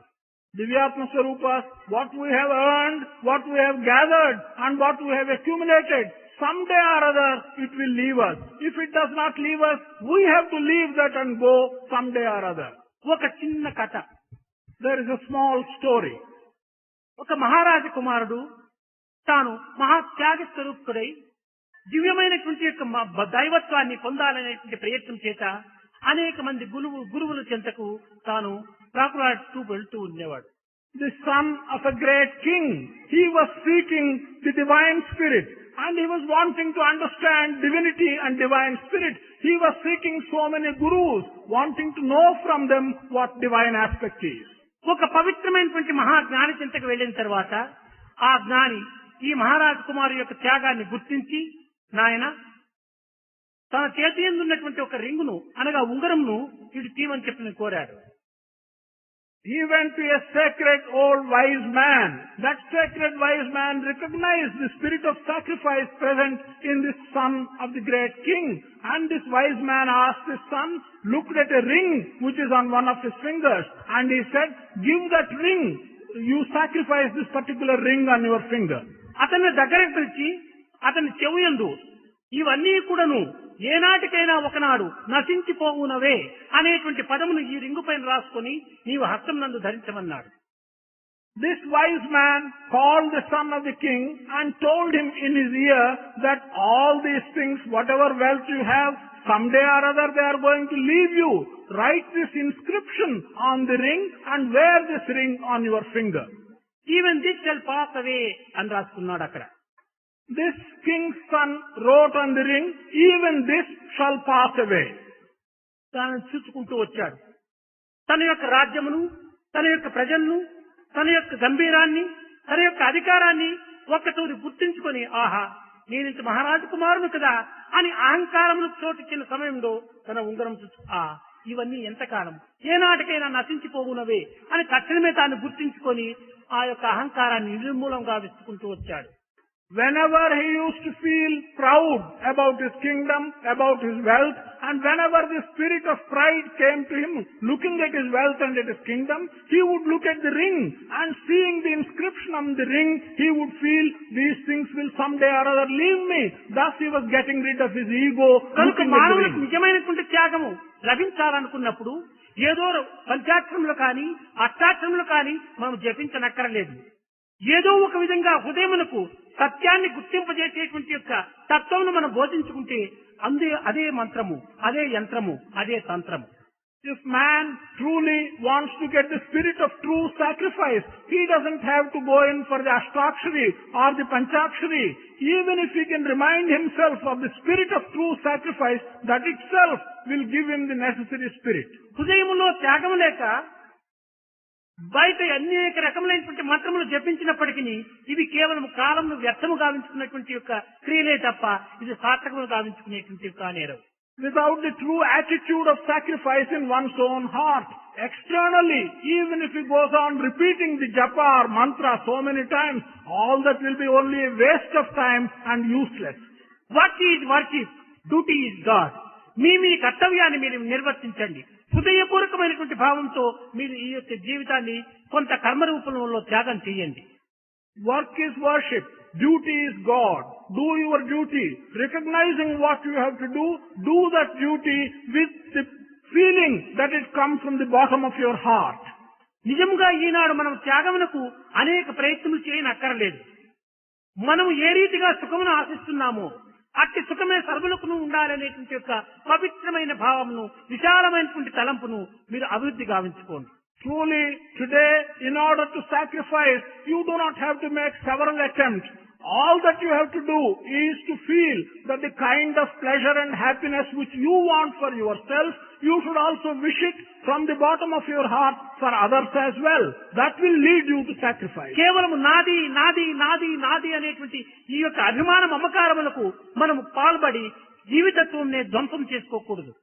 Divyatma Swarupas, what we have earned, what we have gathered and what we have accumulated, someday or other it will leave us. If it does not leave us, we have to leave that and go someday or other. ఒక చిన్న కథ. There is a small story. ఒక మహారాజ కుమారుడు తాను మహాత్యాగ స్వరూపుడై దివ్యమైనటువంటి యొక్క దైవత్వాన్ని పొందాలనేటువంటి ప్రయత్నం చేత అనేక మంది గురువుల చెంతకు తాను ప్రాకులాడుతూ వెళ్తూ ఉండేవాడు. The son of a great king, he was seeking the divine spirit and he was wanting to understand divinity and divine spirit. He was seeking so many gurus, wanting to know from them what divine aspect is. ఒక పవిత్రమైనటువంటి మహాజ్ఞాని చెంతకు వెళ్లిన తర్వాత ఆ జ్ఞాని ఈ మహారాజ కుమారు యొక్క త్యాగాన్ని గుర్తించి, నాయన తన చేతి యందు ఉన్నటువంటి ఒక రింగును అనగా ఉంగరంను ఇటు తీయమని చెప్పి కోరాడు. He went to a sacred old wise man. That sacred wise man recognized the spirit of sacrifice present in this son of the great king. And this wise man asked his son, looked at a ring which is on one of his fingers, and he said, give that ring. You sacrifice this particular ring on your finger. అతన్ని దగ్గరకు పిలిచి అతని చెవియందు ఇవన్నీ కూడాను ఏనాటికైనా ఒకనాడు నశించిపోవునవే అనేటువంటి పదమును ఈ రింగు పైన రాసుకొని నీవు హస్తం నందు ధరించమన్నాడు. This wise man called the son of the king and told him in his ear that all these things, whatever wealth you have, someday or other they are going to leave you. Write this inscription on the ring and wear this ring on your finger. Even this shall pass away అని రాసుకున్నాడు అక్కడ. This king's son wrote on the ring, even this shall pass away. తాను చూసుకుంటూ వచ్చాడు. తన యొక్క రాజ్యమును, తన యొక్క ప్రజలను, తన యొక్క గంభీరాన్ని, తన యొక్క అధికారాన్ని ఒక్కతూరి గుర్తించుకొని, ఆహా నేనింత మహారాజు కుమారుడు కదా అని అహంకారమును చోటిచ్చిన సమయంలో తన ఉంగరం చూసు, ఇవన్నీ ఎంతకాలం ఏనాటికైనా నశించిపోవునవే అని తక్షణమే తాను గుర్తించుకొని ఆ యొక్క అహంకారాన్ని నిర్మూలంగా విసుకుంటూ వచ్చాడు. Whenever he used to feel proud about his kingdom, about his wealth, and whenever the spirit of pride came to him, looking at his wealth and at his kingdom, he would look at the ring, and seeing the inscription on the ring, he would feel, these things will someday or other leave me. Thus he was getting rid of his ego. కనుక మానవులకు నిజమైనటువంటి త్యాగము లభించాలనుకున్నప్పుడు ఏదో పంచాక్షరములు కానీ అష్టాక్షరములు కానీ మనం జపించనక్కరలేదు. ఏదో ఒక విధంగా హృదయమునకు సత్యాన్ని గుర్తింపజేసేటువంటి యొక్క తత్వమును మనం బోధించుకుంటే అదే మంత్రము, అదే యంత్రము, అదే తంత్రము. If man truly wants to get the spirit of true sacrifice, he doesn't have to go in for the Ashtakshari or the Panchakshari. Even if he can remind himself of the spirit of true sacrifice, that itself will give him the necessary spirit. హృదయములో త్యాగము లేక బయట అనేక రకములైనటువంటి మంత్రములు జపించినప్పటికీ ఇవి కేవలం కాలంను వ్యర్థము గావించుకున్నటువంటి యొక్క క్రియలే తప్ప ఇది సార్థకము గావించుకునేటువంటి యొక్క నేరం. Without the true attitude of sacrifice in one's own heart, externally, even if he goes on repeating the japa or mantra so many times, all that will be only a waste of time and useless. What is worship? Duty is God. మీ కర్తవ్యాన్ని మీరు నిర్వర్తించండి. హృదయపూర్వకమైనటువంటి భావంతో మీరు ఈ యొక్క జీవితాన్ని కొంత కర్మ రూపంలో త్యాగం చేయండి. Work is worship. Duty is God. Do your duty. Recognizing what you have to do that duty with the feeling that it comes from the bottom of your heart. నిజంగా ఈనాడు మనం త్యాగమునకు అనేక ప్రయత్నములు చేయనక్కరలేదు. మనం ఏ రీతిగా సుఖమును ఆశిస్తున్నామో అట్టి సుఖమే సర్వులకు ఉండాలనేటువంటి యొక్క పవిత్రమైన భావమును, విశాలమైనటువంటి తలంపును మీరు అభివృద్ధి గావించుకోండి. Truly, today, in order to sacrifice, you do not have to make several attempts. All that you have to do is to feel that the kind of pleasure and happiness which you want for yourself, you should also wish it from the bottom of your heart for others as well. That will lead you to sacrifice. కేవలం నాది నాది నాది నాది అనేటువంటి ఈ యొక్క అభిమాన మమకారములకు మనము పాల్పడి జీవితత్వంనే ధ్వంసం చేసుకోకూడదు.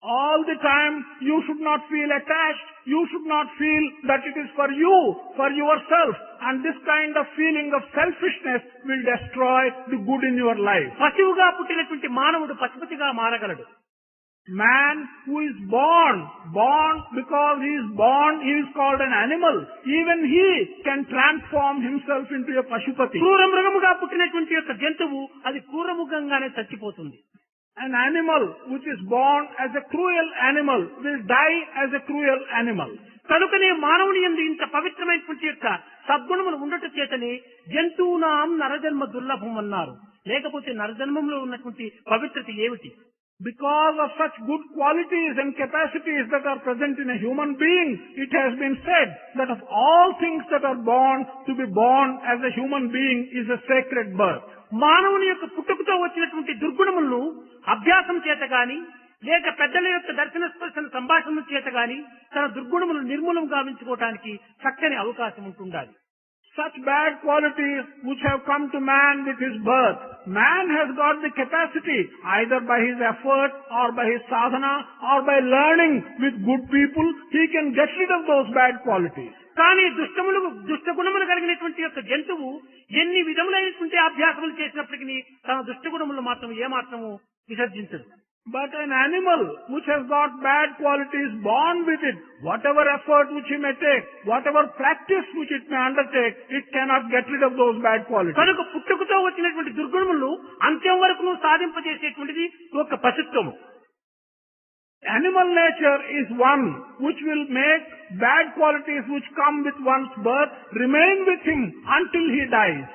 All the time you should not feel attached, you should not feel that it is for you, for yourself, and this kind of feeling of selfishness will destroy the good in your life. పశువుగా పుట్టినటువంటి మానవుడు పశుపతిగా మారగలడు. Man who is born because he is called an animal. Even he can transform himself into a pashupati. క్రూర మృగముగా పుట్టినటువంటి యొక్క జంతువు అది క్రూరముఖంగానే చచ్చిపోతుంది. An animal which is born as a cruel animal will die as a cruel animal. కనుకనే మానవుని యందు ఇంత పవిత్రమైనటువంటి యొక్క సద్గుణములు ఉండట చేతనే జంతువునాం నరజన్మ దుర్లభం అన్నారు. లేకపోతే నరజన్మంలో ఉన్నటువంటి పవిత్రత ఏమిటి? Because of such good qualities and capacities that are present in a human being, it has been said that of all things that are born, to be born as a human being is a sacred birth. మానవుని యొక్క పుట్టుకతో వచ్చినటువంటి దుర్గుణములను అభ్యాసం చేత గాని లేక పెద్దల యొక్క దర్శన స్పర్శన సంభాషణ చేత గాని తన దుర్గుణములను నిర్మూలం గావించుకోవటానికి చక్కని అవకాశం ఉంటుండాలి. such bad qualities which have come to man with his birth. Man has got the capacity, either by his effort or by his sadhana or by learning with good people, he can get rid of those bad qualities. కానీ దుష్ట గుణములు కలిగినటువంటి యొక్క జంతువు ఎన్ని విధములైనటువంటి అభ్యాసములు చేసినప్పటికీ తన దుష్ట గుణములు మాత్రం ఏమాత్రము విసర్జించదు. But an animal which has got bad qualities born with it, whatever effort which he may take, whatever practice which it may undertake, it cannot get rid of those bad qualities. కనుక పుట్టుకతో వచ్చినటువంటి దుర్గుణములు అంత్యం వరకు సాధింపజేసేటువంటిది ఒక పశుత్వము. Animal nature is one which will make bad qualities which come with one's birth remain with him until he dies.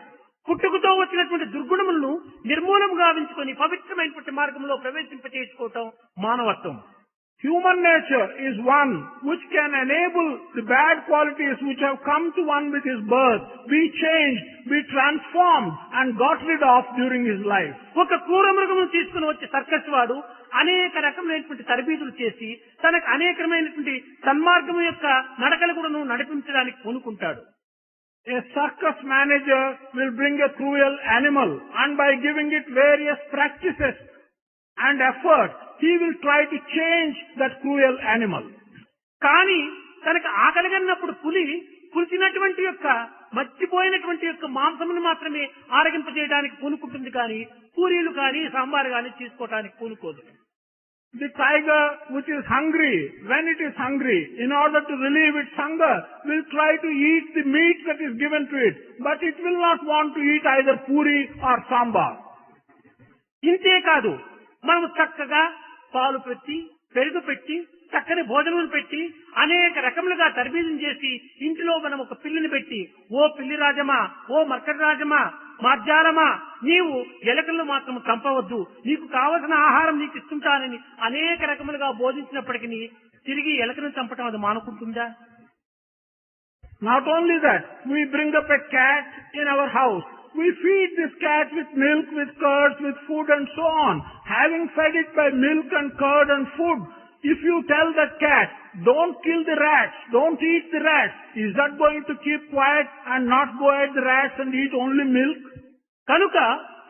పుట్టుకతో వచ్చినటువంటి దుర్గుణములను నిర్మూలం గావించుకొని పవిత్రమైనటువంటి మార్గంలో ప్రవేశింపచేసుకోవటం మానవత్వం. Human nature is one which can enable the bad qualities which have come to one with his birth be changed, be transformed and got rid of during his life. ఒక క్రూర మృగమును తీసుకుని వచ్చే సర్కస్ వాడు అనేక రకమైనటువంటి తరబీదులు చేసి తనకు అనేకమైనటువంటి సన్మార్గం యొక్క నడకలు కూడా నడిపించడానికి పూనుకుంటాడు. A circus manager will bring a cruel animal, and by giving it various practices and effort, he will try to change that cruel animal. కానీ తనకు ఆకలిగన్నప్పుడు పులిసినటువంటి యొక్క మర్చిపోయినటువంటి యొక్క మాంసమును మాత్రమే ఆరగింపజేయడానికి పూనుకుంటుంది, కానీ పూరీలు కానీ సాంబారు కానీ తీసుకోవడానికి పూనుకోదు. The tiger which is hungry, when it is hungry, in order to relieve its hunger, will try to eat the meat that is given to it, but it will not want to eat either puri or sambar. ఇంతే కాదు, మనం చక్కగా పాలు పెట్టి పెరుగు పెట్టి చక్కని భోజనం పెట్టి అనేక రకములుగా తర్బీజం చేసి ఇంటిలో మనం ఒక పిల్లిని పెట్టి, ఓ పిల్లి రాజమా, ఓ మర్కట రాజమా, మార్జాలమా, నీవు ఎలకలను మాత్రం చంపవద్దు, నీకు కావలసిన ఆహారం నీకు ఇస్తుంటానని అనేక రకములుగా బోధించినప్పటికీ తిరిగి ఎలకను చంపటం అది మానుకుంటుందా? Not only that, we bring up a cat in our house. We feed this cat with milk, with curds, with food and so on. Having fed it by milk and curd and food, if you tell that cat, don't kill the rats, don't eat the rats, is that going to keep quiet and not go at the rats and eat only milk? కనుక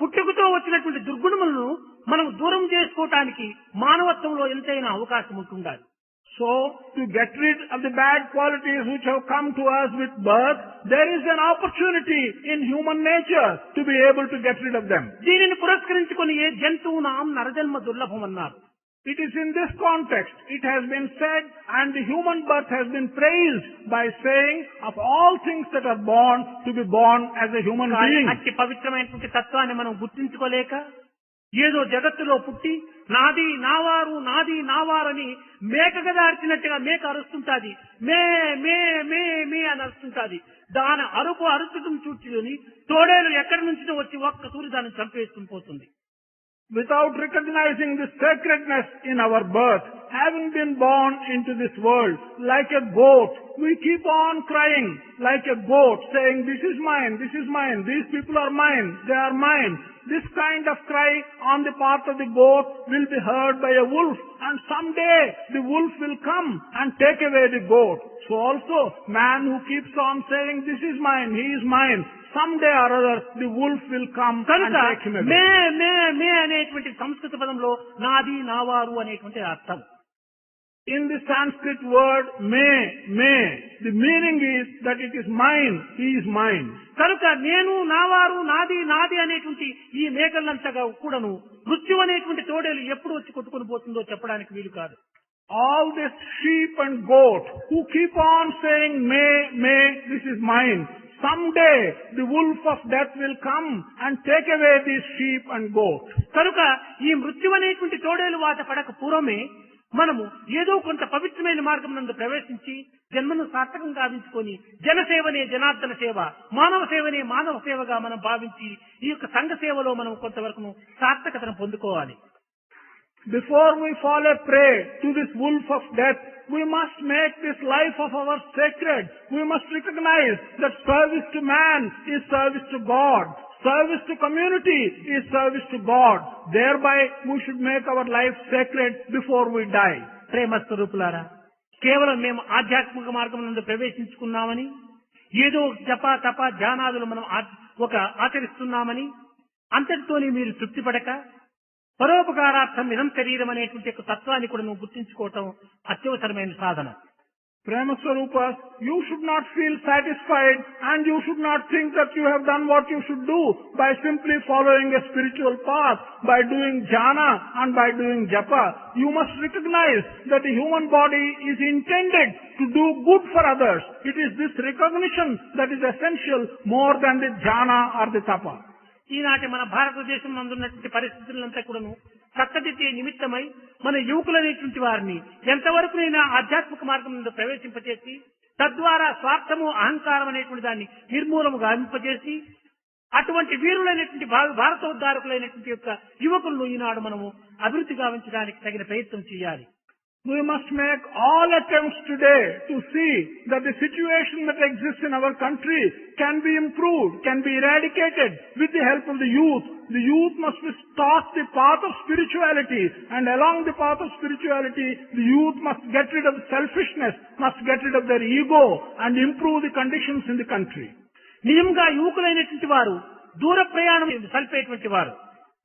పుట్టుకతో వచ్చినటువంటి దుర్గుణములను మనం దూరం చేసుకోవటానికి మానవత్వంలో ఎంతైనా అవకాశం ఉంటుండాలి. So, to get rid of the bad qualities which have come to us with birth, there is an opportunity in human nature to be able to get rid of them. దీనిని పురస్కరించుకొని ఏ జంతువు నాం నరజన్మ దుర్లభం అన్నారు. It is in this context, it has been said, and the human birth has been praised by saying, of all things that are born, to be born as a human being. అట్టి పవిత్రమైనటువంటి తత్వాన్ని మనం గుర్తించుకోలేక ఏదో జగత్తులో పుట్టి నాది నావారు నాది నావారని మేక కదా అరిచినట్టుగా మేక అరుస్తుంటాది, మే మే మే మే అని అరుస్తుంటాది. దాని అరుచటం చూచుకొని తోడేలు ఎక్కడి నుంచి వచ్చి ఒక్క తూరి దాన్ని చంపేసుకుని పోతుంది. Without recognizing the sacredness in our birth, having been born into this world, like a goat, we keep on crying like a goat, saying, this is mine, these people are mine, they are mine. This kind of cry on the part of the goat will be heard by a wolf, and someday the wolf will come and take away the goat. So also, man who keeps on saying, this is mine, he is mine, someday or other the wolf will come and take him away. మే మే మే అనేటువంటి సంస్కృత పదంలో నాది నావారు అనేటువంటి అర్థం. In the Sanskrit word me, the meaning is that it is mine, he is mine. కనుక నేను నావారు నాది నాది అనేటువంటి ఈ మేకలంతగా కూడాను మృత్యు అనేటువంటి తోడేలు ఎప్పుడు వచ్చి కొట్టుకొని పోతుందో చెప్పడానికి వీలు కాదు. All this sheep and goat who keep on saying me, this is mine, someday the wolf of death will come and take away these sheep and goat. కనుక ఈ మృత్యు అనేటువంటి తోడేలు వాత పడక పూర్వమే మనము ఏదో కొంత పవిత్రమైన మార్గం నందు ప్రవేశించి జన్మను సార్థకం గావించుకొని జనసేవనే జనార్దన సేవ, మానవ సేవనే మానవ సేవగా మనం భావించి ఈ యొక్క సంఘ సేవలో మనం కొంతవరకు సార్థకతను పొందుకోవాలి. Before we fall a prey to this wolf of death, we must make this life of ours sacred. We must recognize that service to man is service to God. Service to community is service to God. Thereby we should make our life sacred before we die. ప్రేమ స్వరూపులారా, కేవలం మేము ఆధ్యాత్మిక మార్గం నందు ప్రవేశించుకున్నామని ఏదో జప తప ధ్యానాదులు మనం ఒక ఆచరిస్తున్నామని అంతటితోనే మీరు తృప్తి పడక పరోపకారార్థం ఇదం శరీరం అనేటువంటి తత్వాన్ని కూడా నువ్వు గుర్తించుకోవటం అత్యవసరమైన సాధన. Prema Swarupas, you should not feel satisfied and you should not think that you have done what you should do by simply following a spiritual path, by doing jhana and by doing japa. You must recognize that the human body is intended to do good for others. It is this recognition that is essential more than the jhana or the tapa. ఈనాటి మన భారతదేశం నందున్నటువంటి పరిస్థితులంతా కూడాను చక్కదిద్దే నిమిత్తమై మన యువకులనేటువంటి వారిని ఎంతవరకునైనా ఆధ్యాత్మిక మార్గం నుండి ప్రవేశింపచేసి తద్వారా స్వార్థము అహంకారం అనేటువంటి దాన్ని నిర్మూలము గావింపజేసి అటువంటి వీరులైనటువంటి భారతోద్ధారకులైనటువంటి యొక్క యువకులను ఈనాడు మనము అభివృద్ధి గావించడానికి తగిన ప్రయత్నం చేయాలి. We must make all attempts today to see that the situation that exists in our country can be improved, can be eradicated with the help of the youth. The youth must be taught the path of spirituality, and along the path of spirituality, the youth must get rid of selfishness, must get rid of their ego, and improve the conditions in the country. నిజంగా యువకులైనటువంటి వారు దూర ప్రయాణం సల్పేటువంటి వారు.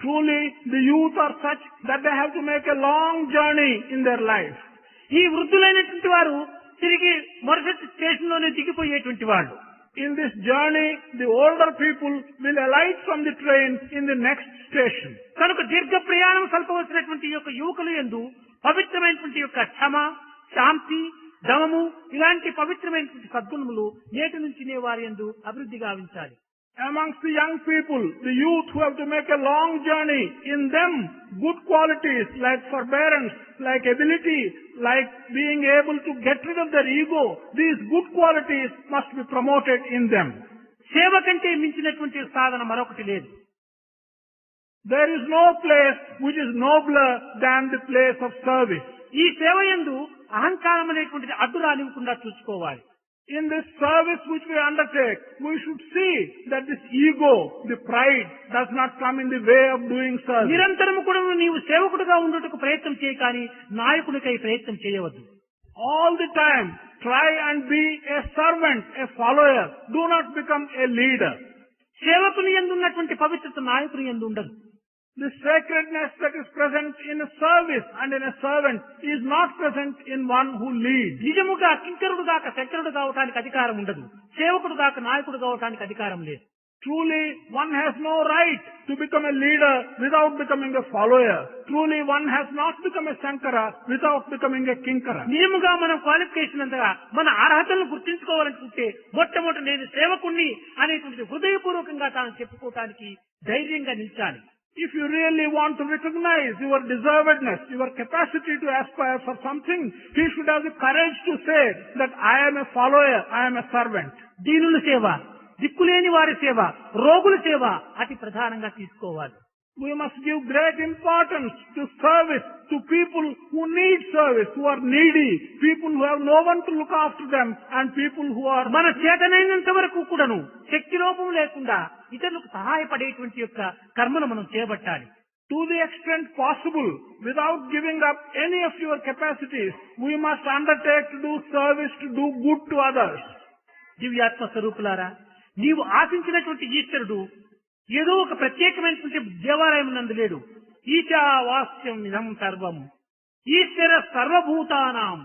Truly, the youth are such that they have to make a long journey in their life. ఈ వృద్ధులైనటువంటి వారు తిరిగి మరుసటి station లోనే దిగిపోయేటువంటి వాళ్ళు. In this journey, the older people will alight from the train in the next station. కనుక దీర్ఘ ప్రయాణం సల్పవలసినటువంటి యొక్క యువకులు యందు పవిత్రమైనటువంటి యొక్క క్షమ, శాంతి, దమము ఇలాంటి పవిత్రమైనటువంటి సద్గుణములు నేటి నుంచినే వారి యందు అభివృద్ధి గావించాలి. Amongst the young people, the youth who have to make a long journey, in them good qualities like forbearance, like ability, like being able to get rid of their ego, these good qualities must be promoted in them. సేవ కంటే మించినటువంటి సాధన మరొకటి లేదు. There is no place which is nobler than the place of service. ఈ సేవ యందు అహంకారం అనేటువంటిది అడ్డు రానివ్వకుండా చూసుకోవాలి. In this service which we undertake, we should see that this ego, the pride, does not come in the way of doing service. నిరంతరము కూడా నీవు సేవకుడిగా ఉండుటకు ప్రయత్నం చేయి కానీ నాయకుడికై ప్రయత్నం చేయవద్దు. All the time, try and be a servant, a follower. Do not become a leader. సేవకుని యందు ఉన్నటువంటి పవిత్రత నాయకుని యందు ఉండదు. The sacredness that is present in a service and in a servant is not present in one who leads. నిజముగా కింకరుడు గాక శంకరుడు కావటానికి అధికారం ఉండదు. సేవకుడు గాక నాయకుడు కావటానికి అధికారం లేదు. Truly, one has no right to become a leader without becoming a follower. Truly, one has not become a Sankara without becoming a Kinkara. నిజముగా మనం క్వాలిఫికేషన్ అంతగా మన అర్హతలను గుర్తించుకోవాలనుకుంటే మొట్టమొదటి నేను సేవకుణ్ణి అనేటువంటి హృదయపూర్వకంగా తాను చెప్పుకోవటానికి ధైర్యంగా నిలిచాలి. If you really want to recognize your deservedness, your capacity to aspire for something, he should have the courage to say that I am a follower, I am a servant. దీనుల సేవ, దిక్కులేని వారి సేవ, రోగుల సేవ అతి ప్రధానంగా తీసుకోవాలి. We must give great importance to service to people who need service, who are needy, people who have no one to look after them, and people who are... మన చేతనైనంత వరకు కూడాను శక్తి లోపం లేకుండా ఇతరులకు సహాయపడేటువంటి యొక్క కర్మను మనం చేపట్టాలి. To the extent possible, without giving up any of your capacities, we must undertake to do service, to do good to others. దివ్యాత్మ స్వరూపులారా, నీవు ఆశించినటువంటి ఈశ్వరుడు ఏదో ఒక ప్రత్యేకమైనటువంటి దేవాలయం నందు లేడు. ఈశావాస్యం ఇదం సర్వం ఈశ్వర సర్వభూతానాం.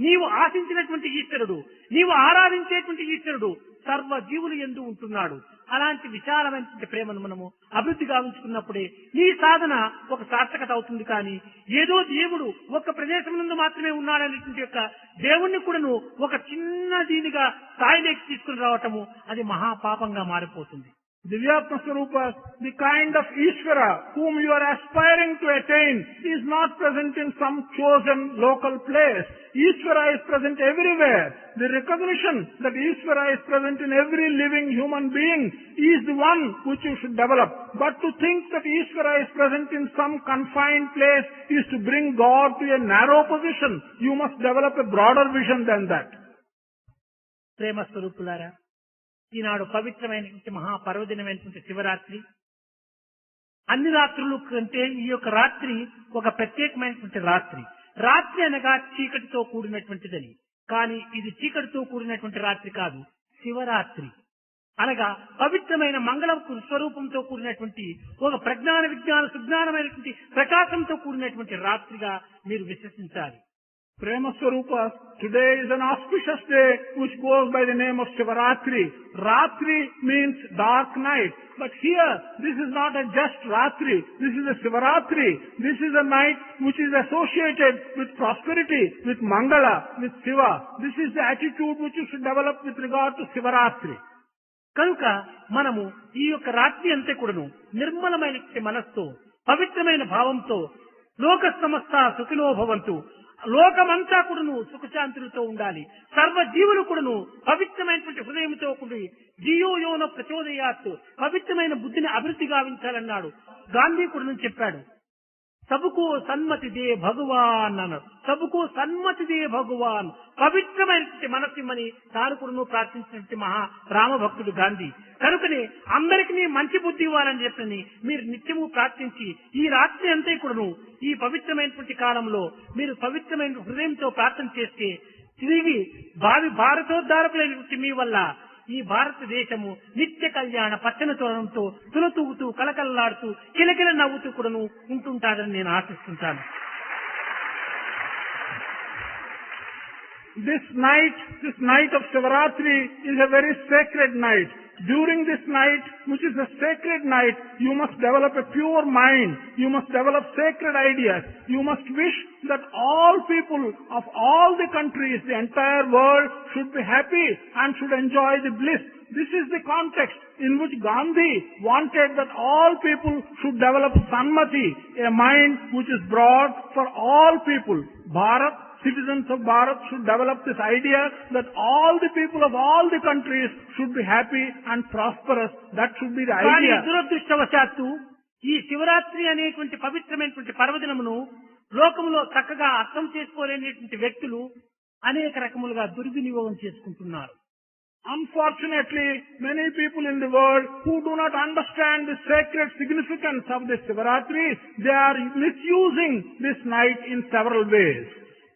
నీవు ఆశించినటువంటి ఈశ్వరుడు, నీవు ఆరాధించేటువంటి ఈశ్వరుడు సర్వ జీవులు యందు ఉంటున్నాడు. అలాంటి విశాలమైనటువంటి ప్రేమను మనము అభివృద్ధి గావించుకున్నప్పుడే నీ సాధన ఒక సార్థకత అవుతుంది. కానీ ఏదో దేవుడు ఒక ప్రదేశం నందు మాత్రమే ఉన్నాడనేటువంటి యొక్క దేవుణ్ణి కూడాను ఒక చిన్న దీనిగా స్థాయిలోకి తీసుకుని రావటము అది మహాపాపంగా మారిపోతుంది. Divyatma Swarupas, the kind of Ishvara whom you are aspiring to attain is not present in some chosen local place. Ishvara is present everywhere. The recognition that Ishvara is present in every living human being is the one which you should develop. But to think that Ishvara is present in some confined place is to bring God to a narrow position. You must develop a broader vision than that. ప్రేమ స్వరూపులారా, ఈనాడు పవిత్రమైనటువంటి మహాపర్వదినమైనటువంటి శివరాత్రి. అన్ని రాత్రులు కంటే ఈ యొక్క రాత్రి ఒక ప్రత్యేకమైనటువంటి రాత్రి. రాత్రి అనగా చీకటితో కూడినటువంటిదని. కానీ ఇది చీకటితో కూడినటువంటి రాత్రి కాదు, శివరాత్రి అనగా పవిత్రమైన మంగళ స్వరూపంతో కూడినటువంటి ఒక ప్రజ్ఞాన విజ్ఞాన సుజ్ఞానమైనటువంటి ప్రకాశంతో కూడినటువంటి రాత్రిగా మీరు విశ్వసించాలి. Prema Swarupas, today is an auspicious day which goes by the name of Shivaratri. Ratri means dark night. But here, this is not a just Ratri. This is a Shivaratri. This is a night which is associated with prosperity, with Mangala, with Shiva. This is the attitude which you should develop with regard to Shivaratri. కనుక మనము ఈ యొక్క రాత్రి అంతే కూడాను నిర్మలమైన మనస్సుతో పవిత్రమైన భావంతో లోక సమస్త సుఖినో భవంతు, లోకమంతా కూడాను సుఖశాంతులతో ఉండాలి, సర్వ జీవులు కూడాను పవిత్రమైనటువంటి హృదయంతో కూడి జియో యోన ప్రచోదయాత్ పవిత్రమైన బుద్ధిని అభివృద్ధి గావించాలన్నాడు. గాంధీ కూడాను చెప్పాడు, సబుకో సన్మతి దే భగవాన్ అన్నాడు. సబుకో సన్మతి దే భగవాన్, పవిత్రమైనటువంటి మనస్సుమని తాను కూడాను ప్రార్థించినటువంటి మహా రామభక్తుడు గాంధీ. కనుకనే అందరికీ మంచి బుద్ధి ఇవ్వాలని చెప్పని మీరు నిత్యము ప్రార్థించి ఈ రాత్రి అంతే కూడాను ఈ పవిత్రమైనటువంటి కాలంలో మీరు పవిత్రమైన హృదయంతో ప్రార్థన చేస్తే తిరిగి భారతోద్ధారకులైనటువంటి మీ వల్ల ఈ భారతదేశము నిత్య కళ్యాణ పచ్చని తోరణంతో తులతూగుతూ కలకల్లాడుతూ కిలకిల నవ్వుతూ కూడాను ఉంటుంటాదని నేను ఆశిస్తుంటాను. This night of Shivaratri is a very sacred night. During this night, which is a sacred night, you must develop a pure mind. You must develop sacred ideas. You must wish that all people of all the countries, the entire world, should be happy and should enjoy the bliss. This is the context in which Gandhi wanted that all people should develop Sanmati, a mind which is broad for all people. Bharat, citizens of Bharat should develop this idea that all the people of all the countries should be happy and prosperous. That should be the idea. దురదృష్టవశాత్తు ఈ శివరాత్రి అనేటువంటి పవిత్రమైనటువంటి పర్వదినమును లోకంలో చక్కగా అర్థం చేసుకోలేనటువంటి వ్యక్తులు అనేక రకములుగా దుర్వినియోగం చేసుకుంటున్నారు. Unfortunately, many people in the world who do not understand the sacred significance of this Shivaratri, they are misusing this night in several ways.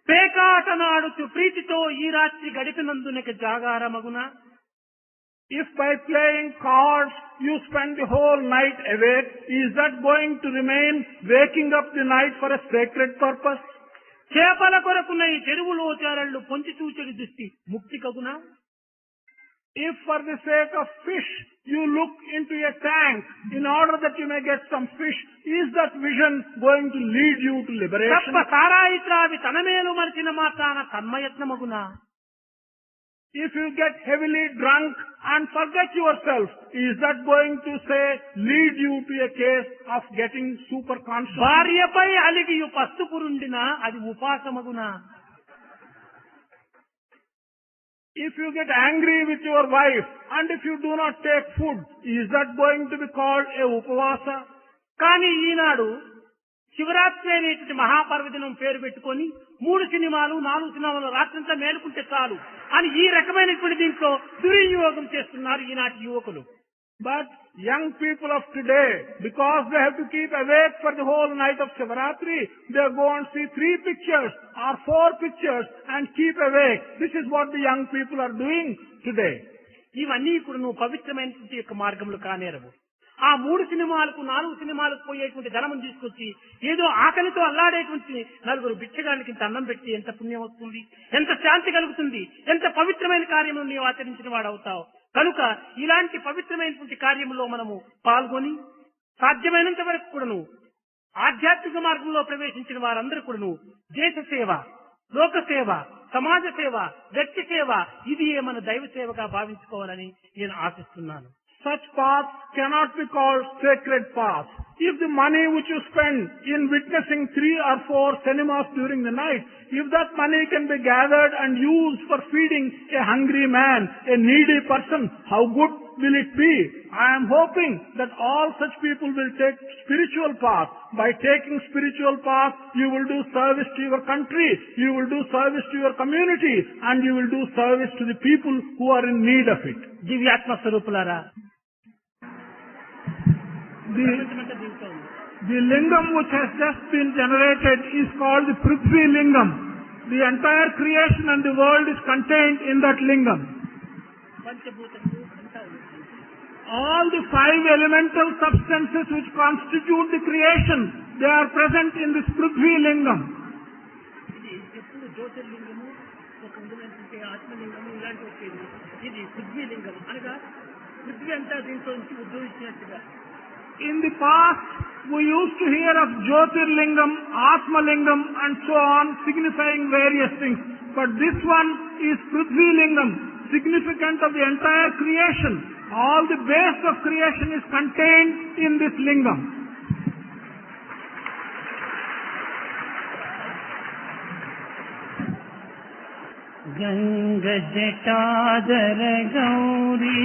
పేకాటనాడుతూ ప్రీతితో ఈ రాత్రి గడిపినందునక జాగారమగున. If by playing cards you spend the whole night awake, is that going to remain waking up the night for a sacred purpose? చేపల కొరకున్న ఈ చెరువులో చారళ్ళు పొంచి చూచెడు దృష్టి ముక్తి కగునా. If for the sake of fish you look into a tank in order that you may get some fish, is that vision going to lead you to liberation? సారాయిత్రావి తనమేలు మరిచిన మాత్రాన తన్మయత్నమగునా. If you get heavily drunk and forget yourself, is that going to lead you to a case of getting super conscious? భార్యపై అలిగియు పస్తుపురుండినా అది ఉపాసమగునా. If you get angry with your wife and if you do not take food, is that going to be called a upavasa? కానీ ఈనాడు శివరాత్రి అనేటువంటి మహాపర్వదినం పేరు పెట్టుకొని 3 సినిమాలు 4 సినిమాలు రాత్రంతా మేలుకుంటే చాలు అని ఈ రకమైనటువంటి దీంట్లో దుర్వినియోగం చేస్తున్నారు ఈనాటి యువకులు. But young people of today, because they have to keep awake for the whole night of Shivaratri, they go and see 3 pictures or 4 pictures and keep awake. This is what the young people are doing today. ఇవన్నీ కూడా నువ్వు పవిత్రమైనటువంటి యొక్క మార్గములు కానేరవు. ఆ 3 సినిమాలకు 4 సినిమాలకు పోయేటువంటి ధనమును తీసుకొచ్చి ఏదో ఆకలితో అల్లాడేటువంటి 4 బిచ్చగాళ్ళకి ఇంత అన్నం పెట్టి ఎంత పుణ్యం వస్తుంది, ఎంత శాంతి కలుగుతుంది, ఎంత పవిత్రమైన కార్యములు నీవు ఆచరించిన వాడు అవుతావు. కనుక ఇలాంటి పవిత్రమైనటువంటి కార్యంలో మనము పాల్గొని సాధ్యమైనంత వరకు కూడాను ఆధ్యాత్మిక మార్గంలో ప్రవేశించిన వారందరూ కూడాను దేశ సేవ, లోక సేవ, సమాజ సేవ, వ్యక్తి సేవ ఇది మన దైవ సేవగా భావించుకోవాలని నేను ఆశిస్తున్నాను. Such paths cannot be called sacred paths. If the money which you spend in witnessing 3 or 4 cinemas during the night, if that money can be gathered and used for feeding a hungry man, a needy person, how good will it be? I am hoping that all such people will take spiritual path. By taking spiritual path, you will do service to your country, you will do service to your community, and you will do service to the people who are in need of it. దివ్యాత్మ స్వరూపులారా, The lingam which has just been generated is called the Prithvi Lingam. The entire creation and the world is contained in that lingam. పంచభూతములు అంతా ఉన్నాయి. All the 5 elemental substances which constitute the creation, they are present in this Prithvi Lingam. ఇది ఎప్పుడు జ్యోతిర్లింగము, ఒక ఉన్నటువంటి ఆత్మలింగము ఇలాంటి వచ్చేది. ఇది పృథ్వీ లింగం అనగా పృథ్వీ అంతా దీంట్లో నుంచి ఉద్భవించినట్టుగా. In the past, we used to hear of Jyotirlingam, Atmalingam and so on, signifying various things. But this one is Prithvi Lingam, significant of the entire creation. All the base of creation is contained in this lingam. Ganga Jatadhara Gauri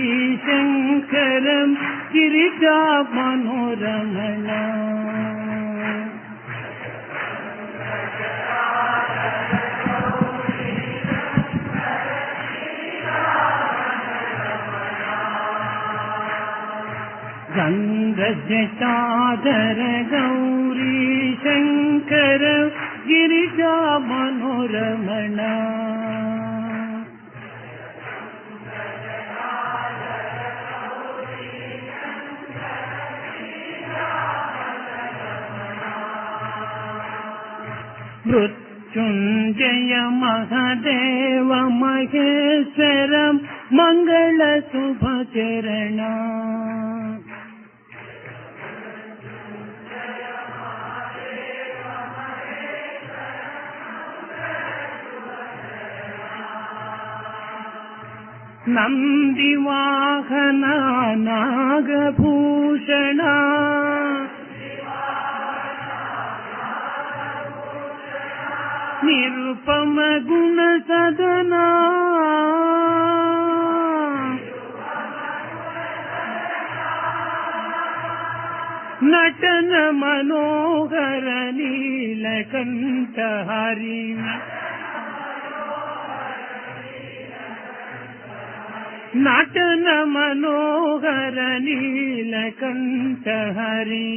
Shankaram Girija Manoramana Ganga Jatadhara Gauri Shankaram Girija Manoramana Mrutyunjaya Mahadeva Maheswaram Mangala Subhacharana Nandivahana Nagabhushana Nirupama Guna Sadhana Natana Manohara Neelakanta Hari Natana Manohara Neelakanta Hari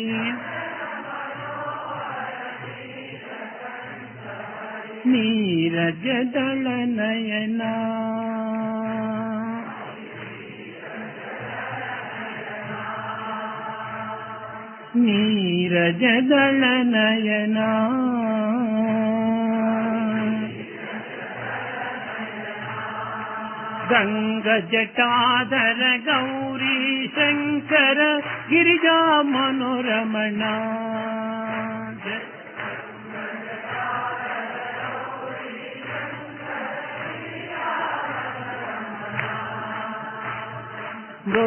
Neerajadala Nayana Neerajadala Nayana Ganga Jatadhara Gauri Shankara Girija Manoramana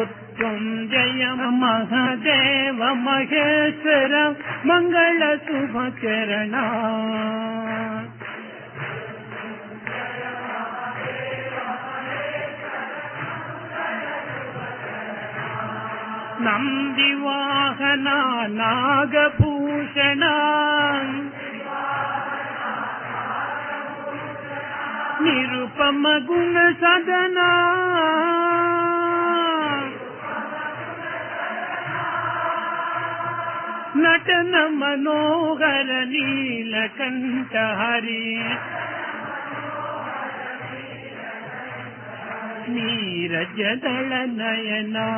Mrutyunjaya Mahadeva Maheswara Mangala Subhacharana Nandivahana Nagabhushana Nirupama Guna Sadhana Natana Manohara Neelakanta Hari Neerajadala Nayana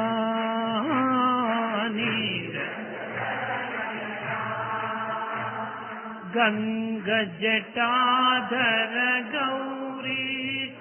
Ganga Jatadhara Gauri